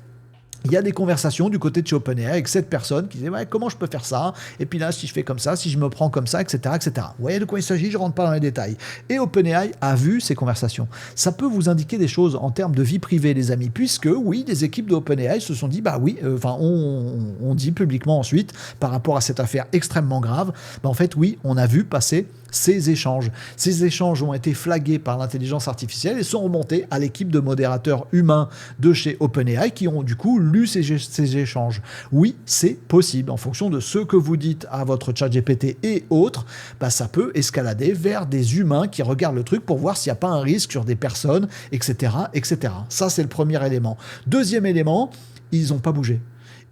il y a des conversations du côté de chez OpenAI avec cette personne qui disait ouais, comment je peux faire ça, et puis là si je fais comme ça, si je me prends comme ça, etc. Vous voyez de quoi il s'agit, je rentre pas dans les détails. Et OpenAI a vu ces conversations. Ça peut vous indiquer des choses en termes de vie privée, les amis, puisque oui, des équipes de OpenAI se sont dit bah oui, on dit publiquement ensuite par rapport à cette affaire extrêmement grave, en fait oui, on a vu passer ces échanges. Ces échanges ont été flagués par l'intelligence artificielle et sont remontés à l'équipe de modérateurs humains de chez OpenAI qui ont du coup lu ces échanges. Oui, c'est possible. En fonction de ce que vous dites à votre ChatGPT et autres, ça peut escalader vers des humains qui regardent le truc pour voir s'il n'y a pas un risque sur des personnes, etc., etc. Ça, c'est le premier élément. Deuxième élément, ils n'ont pas bougé.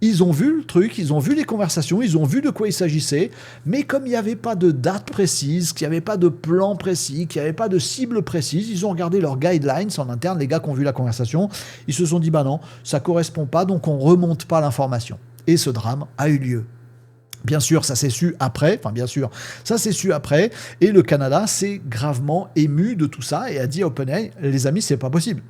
Ils ont vu le truc, ils ont vu les conversations, ils ont vu de quoi il s'agissait, mais comme il n'y avait pas de date précise, qu'il n'y avait pas de plan précis, qu'il n'y avait pas de cible précise, ils ont regardé leurs guidelines en interne, les gars qui ont vu la conversation, ils se sont dit bah non, ça correspond pas, donc on remonte pas l'information. Et ce drame a eu lieu. Bien sûr, ça s'est su après, et le Canada s'est gravement ému de tout ça et a dit à OpenAI, les amis, c'est pas possible.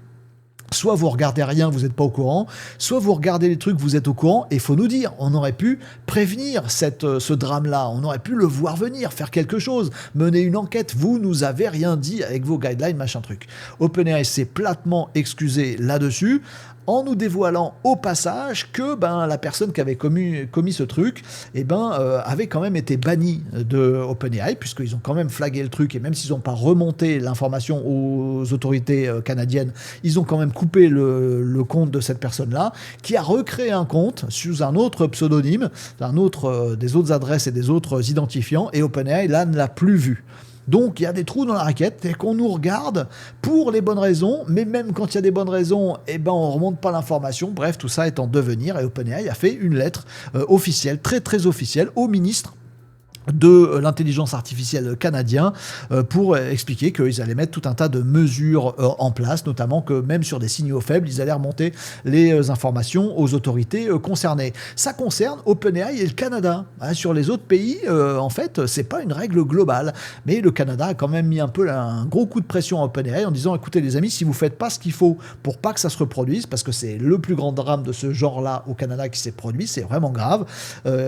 Soit vous regardez rien, vous n'êtes pas au courant, soit vous regardez les trucs, vous êtes au courant, et il faut nous dire, on aurait pu prévenir ce drame-là, on aurait pu le voir venir, faire quelque chose, mener une enquête, vous nous avez rien dit avec vos guidelines, machin truc. OpenAI s'est platement excusé là-dessus, en nous dévoilant au passage que la personne qui avait commis ce truc avait quand même été bannie de OpenAI, puisqu'ils ont quand même flagué le truc, et même s'ils n'ont pas remonté l'information aux autorités canadiennes, ils ont quand même coupé le compte de cette personne-là, qui a recréé un compte sous un autre pseudonyme, des autres adresses et des autres identifiants, et OpenAI là ne l'a plus vu. Donc il y a des trous dans la raquette et qu'on nous regarde pour les bonnes raisons, mais même quand il y a des bonnes raisons, on remonte pas l'information. Bref, tout ça est en devenir et OpenAI a fait une lettre officielle, très très officielle, au ministre de l'intelligence artificielle canadien pour expliquer qu'ils allaient mettre tout un tas de mesures en place, notamment que même sur des signaux faibles, ils allaient remonter les informations aux autorités concernées. Ça concerne OpenAI et le Canada. Sur les autres pays, en fait, c'est pas une règle globale, mais le Canada a quand même mis un gros coup de pression à OpenAI en disant écoutez les amis, si vous faites pas ce qu'il faut pour pas que ça se reproduise, parce que c'est le plus grand drame de ce genre-là au Canada qui s'est produit, c'est vraiment grave.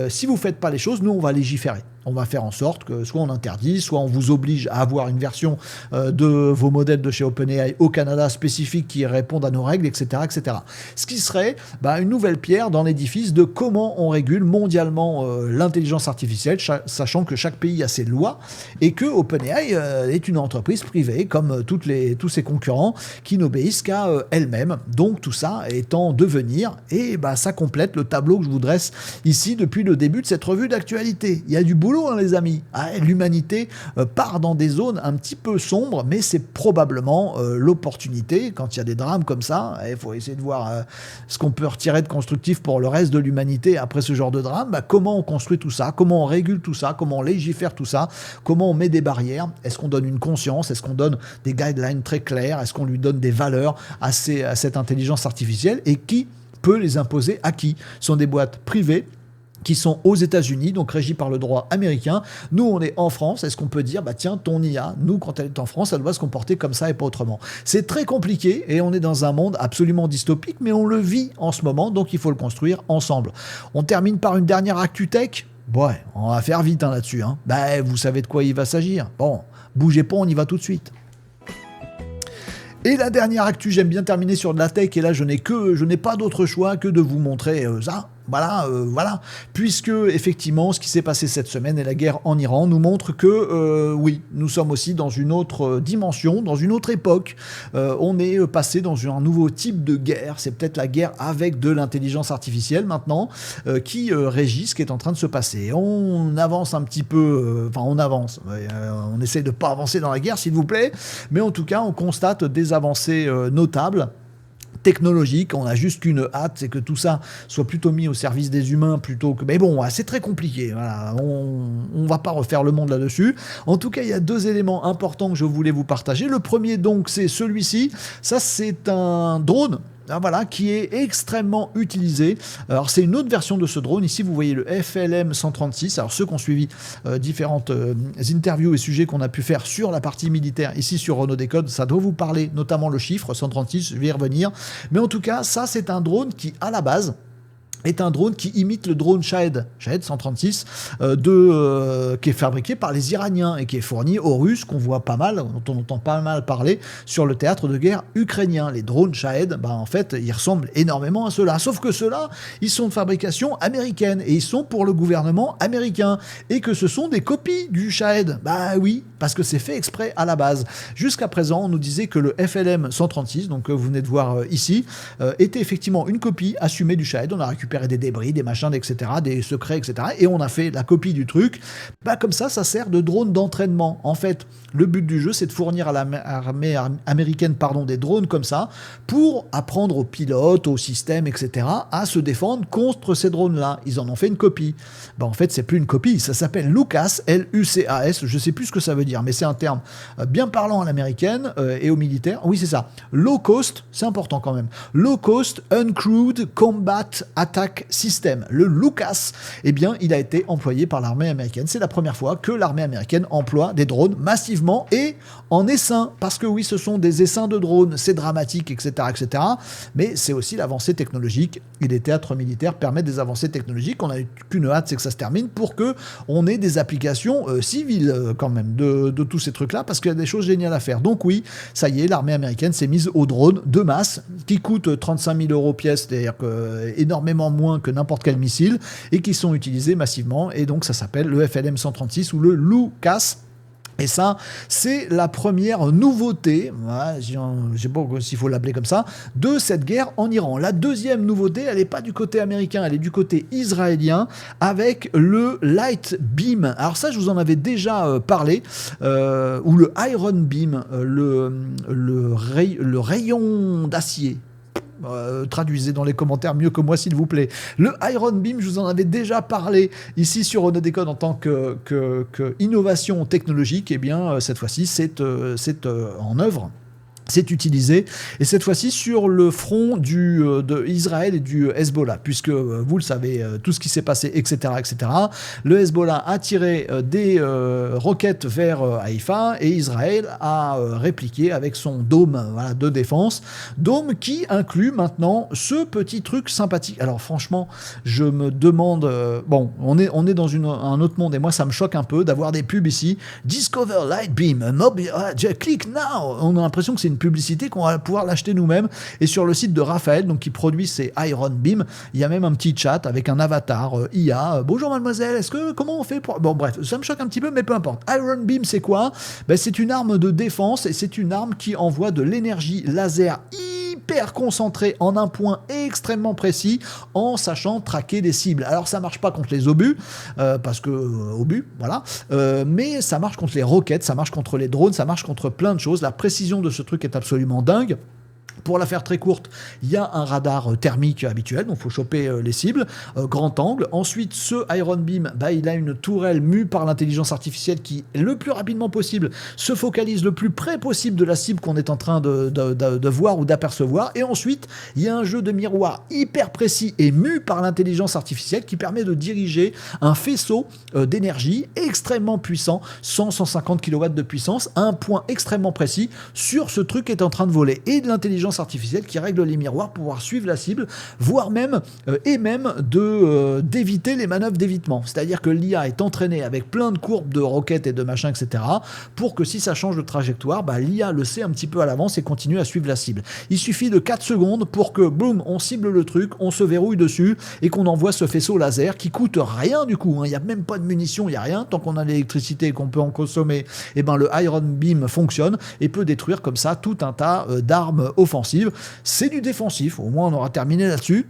Si vous faites pas les choses, nous on va légiférer. On va faire en sorte que soit on interdit, soit on vous oblige à avoir une version de vos modèles de chez OpenAI au Canada spécifique qui répondent à nos règles, etc. etc. Ce qui serait une nouvelle pierre dans l'édifice de comment on régule mondialement l'intelligence artificielle, sachant que chaque pays a ses lois et que OpenAI est une entreprise privée comme tous ses concurrents qui n'obéissent qu'à elle-même. Donc tout ça est en devenir et ça complète le tableau que je vous dresse ici depuis le début de cette revue d'actualité. Il y a du boulot les amis. L'humanité part dans des zones un petit peu sombres, mais c'est probablement l'opportunité, quand il y a des drames comme ça, il faut essayer de voir ce qu'on peut retirer de constructif pour le reste de l'humanité après ce genre de drame, comment on construit tout ça, comment on régule tout ça, comment on légifère tout ça, comment on met des barrières, est-ce qu'on donne une conscience, est-ce qu'on donne des guidelines très clairs, est-ce qu'on lui donne des valeurs à cette intelligence artificielle et qui peut les imposer à qui? Ce sont des boîtes privées qui sont aux États-Unis, donc régies par le droit américain. Nous, on est en France. Est-ce qu'on peut dire, tiens, ton IA, nous, quand elle est en France, elle doit se comporter comme ça et pas autrement? C'est très compliqué et on est dans un monde absolument dystopique, mais on le vit en ce moment, donc il faut le construire ensemble. On termine par une dernière actu tech. Ouais, on va faire vite là-dessus. Vous savez de quoi il va s'agir. Bon, bougez pas, on y va tout de suite. Et la dernière actu, j'aime bien terminer sur de la tech, et là je n'ai pas d'autre choix que de vous montrer ça. Voilà, puisque effectivement ce qui s'est passé cette semaine et la guerre en Iran nous montre que oui, nous sommes aussi dans une autre dimension, dans une autre époque. On est passé dans un nouveau type de guerre, c'est peut-être la guerre avec de l'intelligence artificielle maintenant qui régit ce qui est en train de se passer. On avance un petit peu, on avance, on essaie de ne pas avancer dans la guerre s'il vous plaît, mais en tout cas on constate des avancées notables. Technologique, on a juste qu'une hâte, c'est que tout ça soit plutôt mis au service des humains plutôt que... Mais bon, c'est très compliqué, voilà. On va pas refaire le monde là-dessus. En tout cas, il y a deux éléments importants que je voulais vous partager. Le premier, donc, c'est celui-ci. Ça, c'est un drone. Qui est extrêmement utilisé. Alors, c'est une autre version de ce drone. Ici, vous voyez le FLM 136. Alors, ceux qui ont suivi différentes interviews et sujets qu'on a pu faire sur la partie militaire, ici sur Renault Décode, ça doit vous parler, notamment le chiffre 136, je vais y revenir. Mais en tout cas, ça, c'est un drone qui, à la base, est un drone qui imite le drone Shahed 136 qui est fabriqué par les Iraniens et qui est fourni aux Russes, qu'on voit pas mal, dont on entend pas mal parler sur le théâtre de guerre ukrainien. Les drones Shahed, en fait, ils ressemblent énormément à ceux-là. Sauf que ceux-là, ils sont de fabrication américaine et ils sont pour le gouvernement américain et que ce sont des copies du Shahed. Oui, parce que c'est fait exprès à la base. Jusqu'à présent, on nous disait que le FLM 136, donc que vous venez de voir ici, était effectivement une copie assumée du Shahed. On a récupéré des débris, des machins, etc., des secrets, etc. Et on a fait la copie du truc. Comme ça sert de drone d'entraînement. En fait, le but du jeu, c'est de fournir à l'armée américaine des drones comme ça pour apprendre aux pilotes, aux systèmes, etc., à se défendre contre ces drones-là. Ils en ont fait une copie. En fait, c'est plus une copie. Ça s'appelle LUCAS, L-U-C-A-S. Je sais plus ce que ça veut dire, mais c'est un terme bien parlant à l'américaine et aux militaires. Oui, c'est ça. Low cost, c'est important quand même. Low cost uncrewed combat attack system. Le LUCAS, il a été employé par l'armée américaine. C'est la première fois que l'armée américaine emploie des drones massivement et en essaim. Parce que oui, ce sont des essaims de drones, c'est dramatique, etc., etc. Mais c'est aussi l'avancée technologique et les théâtres militaires permettent des avancées technologiques. On n'a qu'une hâte, c'est que ça se termine pour que on ait des applications civiles quand même de tous ces trucs-là, parce qu'il y a des choses géniales à faire. Donc oui, ça y est, l'armée américaine s'est mise aux drones de masse qui coûtent 35 000 € pièce, c'est-à-dire que énormément moins que n'importe quel missile et qui sont utilisés massivement. Et donc ça s'appelle le FLM 136 ou le LUCAS. Et ça, c'est la première nouveauté, je ne sais pas s'il faut l'appeler comme ça, de cette guerre en Iran. La deuxième nouveauté, elle n'est pas du côté américain, elle est du côté israélien, avec le Light Beam. Alors ça, je vous en avais déjà parlé, ou le Iron Beam, le rayon d'acier. Traduisez dans les commentaires mieux que moi, s'il vous plaît. Le Iron Beam, je vous en avais déjà parlé ici sur Renaud Décode en tant que innovation technologique. Eh bien, cette fois-ci, c'est en œuvre. C'est utilisé, et cette fois-ci sur le front de Israël et du Hezbollah, puisque vous le savez, tout ce qui s'est passé, etc., etc. Le Hezbollah a tiré des roquettes vers Haïfa, et Israël a répliqué avec son dôme de défense, dôme qui inclut maintenant ce petit truc sympathique. Alors franchement, je me demande, on est dans un autre monde, et moi ça me choque un peu d'avoir des pubs ici, Discover Light Beam, click now. On a l'impression que c'est une publicité qu'on va pouvoir l'acheter nous-mêmes. Et sur le site de Raphaël, donc qui produit ces Iron Beam, il y a même un petit chat avec un avatar IA. Bonjour mademoiselle, comment on fait pour... Bon bref, ça me choque un petit peu, mais peu importe. Iron Beam, c'est quoi? C'est une arme de défense, et c'est une arme qui envoie de l'énergie laser hyper concentrée en un point extrêmement précis, en sachant traquer des cibles. Alors ça marche pas contre les obus, parce que obus, voilà, mais ça marche contre les roquettes, ça marche contre les drones, ça marche contre plein de choses. La précision de ce truc est absolument dingue. Pour la faire très courte, il y a un radar thermique habituel, donc il faut choper les cibles, grand angle. Ensuite, ce Iron Beam, il a une tourelle mue par l'intelligence artificielle qui, le plus rapidement possible, se focalise le plus près possible de la cible qu'on est en train de voir ou d'apercevoir. Et ensuite, il y a un jeu de miroir hyper précis et mu par l'intelligence artificielle qui permet de diriger un faisceau d'énergie extrêmement puissant, 100-150 kW de puissance, à un point extrêmement précis sur ce truc qui est en train de voler. Et de l'intelligence artificielle qui règle les miroirs pour pouvoir suivre la cible, voire même d'éviter les manœuvres d'évitement. C'est-à-dire que l'IA est entraînée avec plein de courbes de roquettes et de machins, etc., pour que si ça change de trajectoire, l'IA le sait un petit peu à l'avance et continue à suivre la cible. Il suffit de 4 secondes pour que, boum, on cible le truc, on se verrouille dessus et qu'on envoie ce faisceau laser qui coûte rien du coup. Il n'y a même pas de munitions, il n'y a rien. Tant qu'on a l'électricité et qu'on peut en consommer, le Iron Beam fonctionne et peut détruire comme ça tout un tas d'armes offensives. C'est du défensif, au moins on aura terminé là-dessus.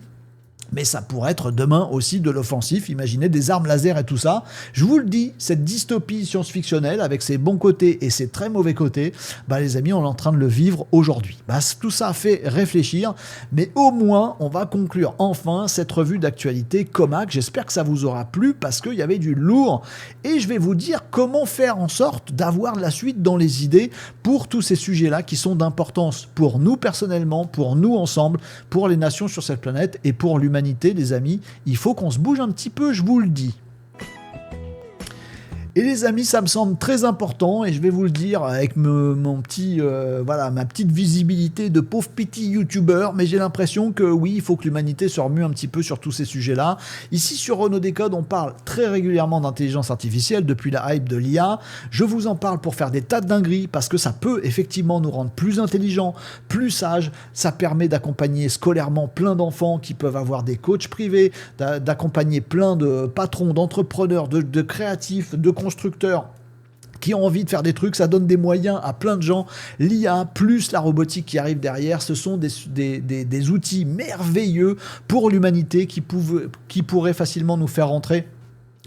Mais ça pourrait être demain aussi de l'offensif. Imaginez des armes laser et tout ça. Je vous le dis, cette dystopie science-fictionnelle avec ses bons côtés et ses très mauvais côtés, les amis, on est en train de le vivre aujourd'hui. Tout ça fait réfléchir, mais au moins, on va conclure enfin cette revue d'actualité Comac. J'espère que ça vous aura plu parce qu'il y avait du lourd. Et je vais vous dire comment faire en sorte d'avoir de la suite dans les idées pour tous ces sujets-là qui sont d'importance pour nous personnellement, pour nous ensemble, pour les nations sur cette planète et pour l'humanité. Les amis, il faut qu'on se bouge un petit peu, je vous le dis. Et les amis, ça me semble très important, et je vais vous le dire avec ma petite visibilité de pauvre petit youtubeur, mais j'ai l'impression que oui, il faut que l'humanité se remue un petit peu sur tous ces sujets-là. Ici sur Renaud Décode, on parle très régulièrement d'intelligence artificielle depuis la hype de l'IA. Je vous en parle pour faire des tas de dingueries, parce que ça peut effectivement nous rendre plus intelligents, plus sages. Ça permet d'accompagner scolairement plein d'enfants qui peuvent avoir des coachs privés, d'accompagner plein de patrons, d'entrepreneurs, de créatifs, de constructeurs qui ont envie de faire des trucs, ça donne des moyens à plein de gens. L'IA plus la robotique qui arrive derrière, ce sont des outils merveilleux pour l'humanité qui pourraient facilement nous faire rentrer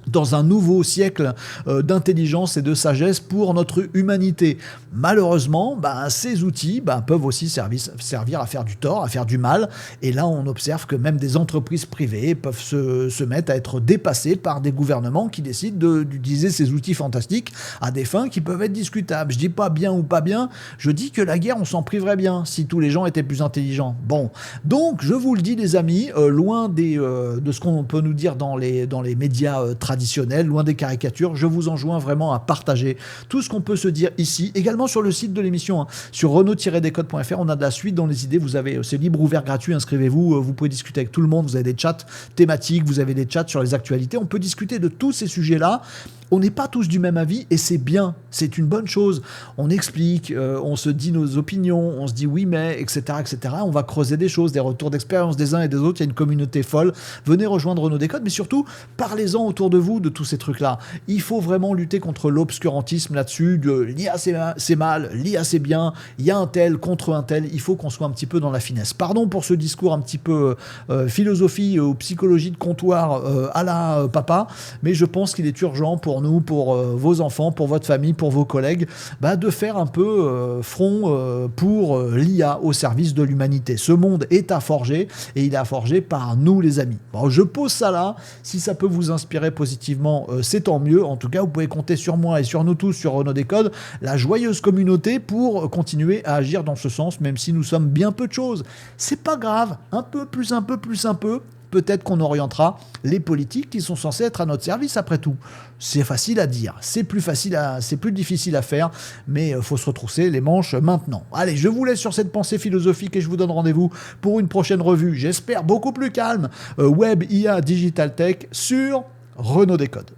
dans un nouveau siècle d'intelligence et de sagesse pour notre humanité. Malheureusement, ces outils peuvent aussi servir à faire du tort, à faire du mal. Et là, on observe que même des entreprises privées peuvent se mettre à être dépassées par des gouvernements qui décident d'utiliser ces outils fantastiques à des fins qui peuvent être discutables. Je dis pas bien ou pas bien, je dis que la guerre, on s'en priverait bien si tous les gens étaient plus intelligents. Bon, donc je vous le dis les amis, loin de ce qu'on peut nous dire dans les médias traditionnels, loin des caricatures, je vous enjoins vraiment à partager tout ce qu'on peut se dire ici, également sur le site de l'émission, sur renaud-décode.fr, on a de la suite dans les idées, c'est libre, ouvert, gratuit, inscrivez-vous, vous pouvez discuter avec tout le monde, vous avez des chats thématiques, vous avez des chats sur les actualités, on peut discuter de tous ces sujets-là. On n'est pas tous du même avis et c'est bien, c'est une bonne chose. On explique, on se dit nos opinions, on se dit oui mais, etc., etc. On va creuser des choses, des retours d'expérience des uns et des autres. Il y a une communauté folle. Venez rejoindre Renaud Décode, mais surtout, parlez-en autour de vous de tous ces trucs-là. Il faut vraiment lutter contre l'obscurantisme là-dessus, de l'IA c'est mal, l'IA c'est bien, il y a un tel contre un tel. Il faut qu'on soit un petit peu dans la finesse. Pardon pour ce discours un petit peu philosophie ou psychologie de comptoir à la papa, mais je pense qu'il est urgent pour pour nous, pour vos enfants, pour votre famille, pour vos collègues, de faire un peu front pour l'IA au service de l'humanité. Ce monde est à forger et il est à forger par nous les amis. Bon, je pose ça là, si ça peut vous inspirer positivement, c'est tant mieux. En tout cas, vous pouvez compter sur moi et sur nous tous, sur Renaud Décode, la joyeuse communauté pour continuer à agir dans ce sens, même si nous sommes bien peu de choses. C'est pas grave, un peu, plus un peu, plus un peu. Peut-être qu'on orientera les politiques qui sont censés être à notre service après tout. C'est facile à dire, c'est plus difficile à faire, mais il faut se retrousser les manches maintenant. Allez, je vous laisse sur cette pensée philosophique et je vous donne rendez-vous pour une prochaine revue, j'espère beaucoup plus calme, Web, IA, Digital Tech sur Renaud Décode.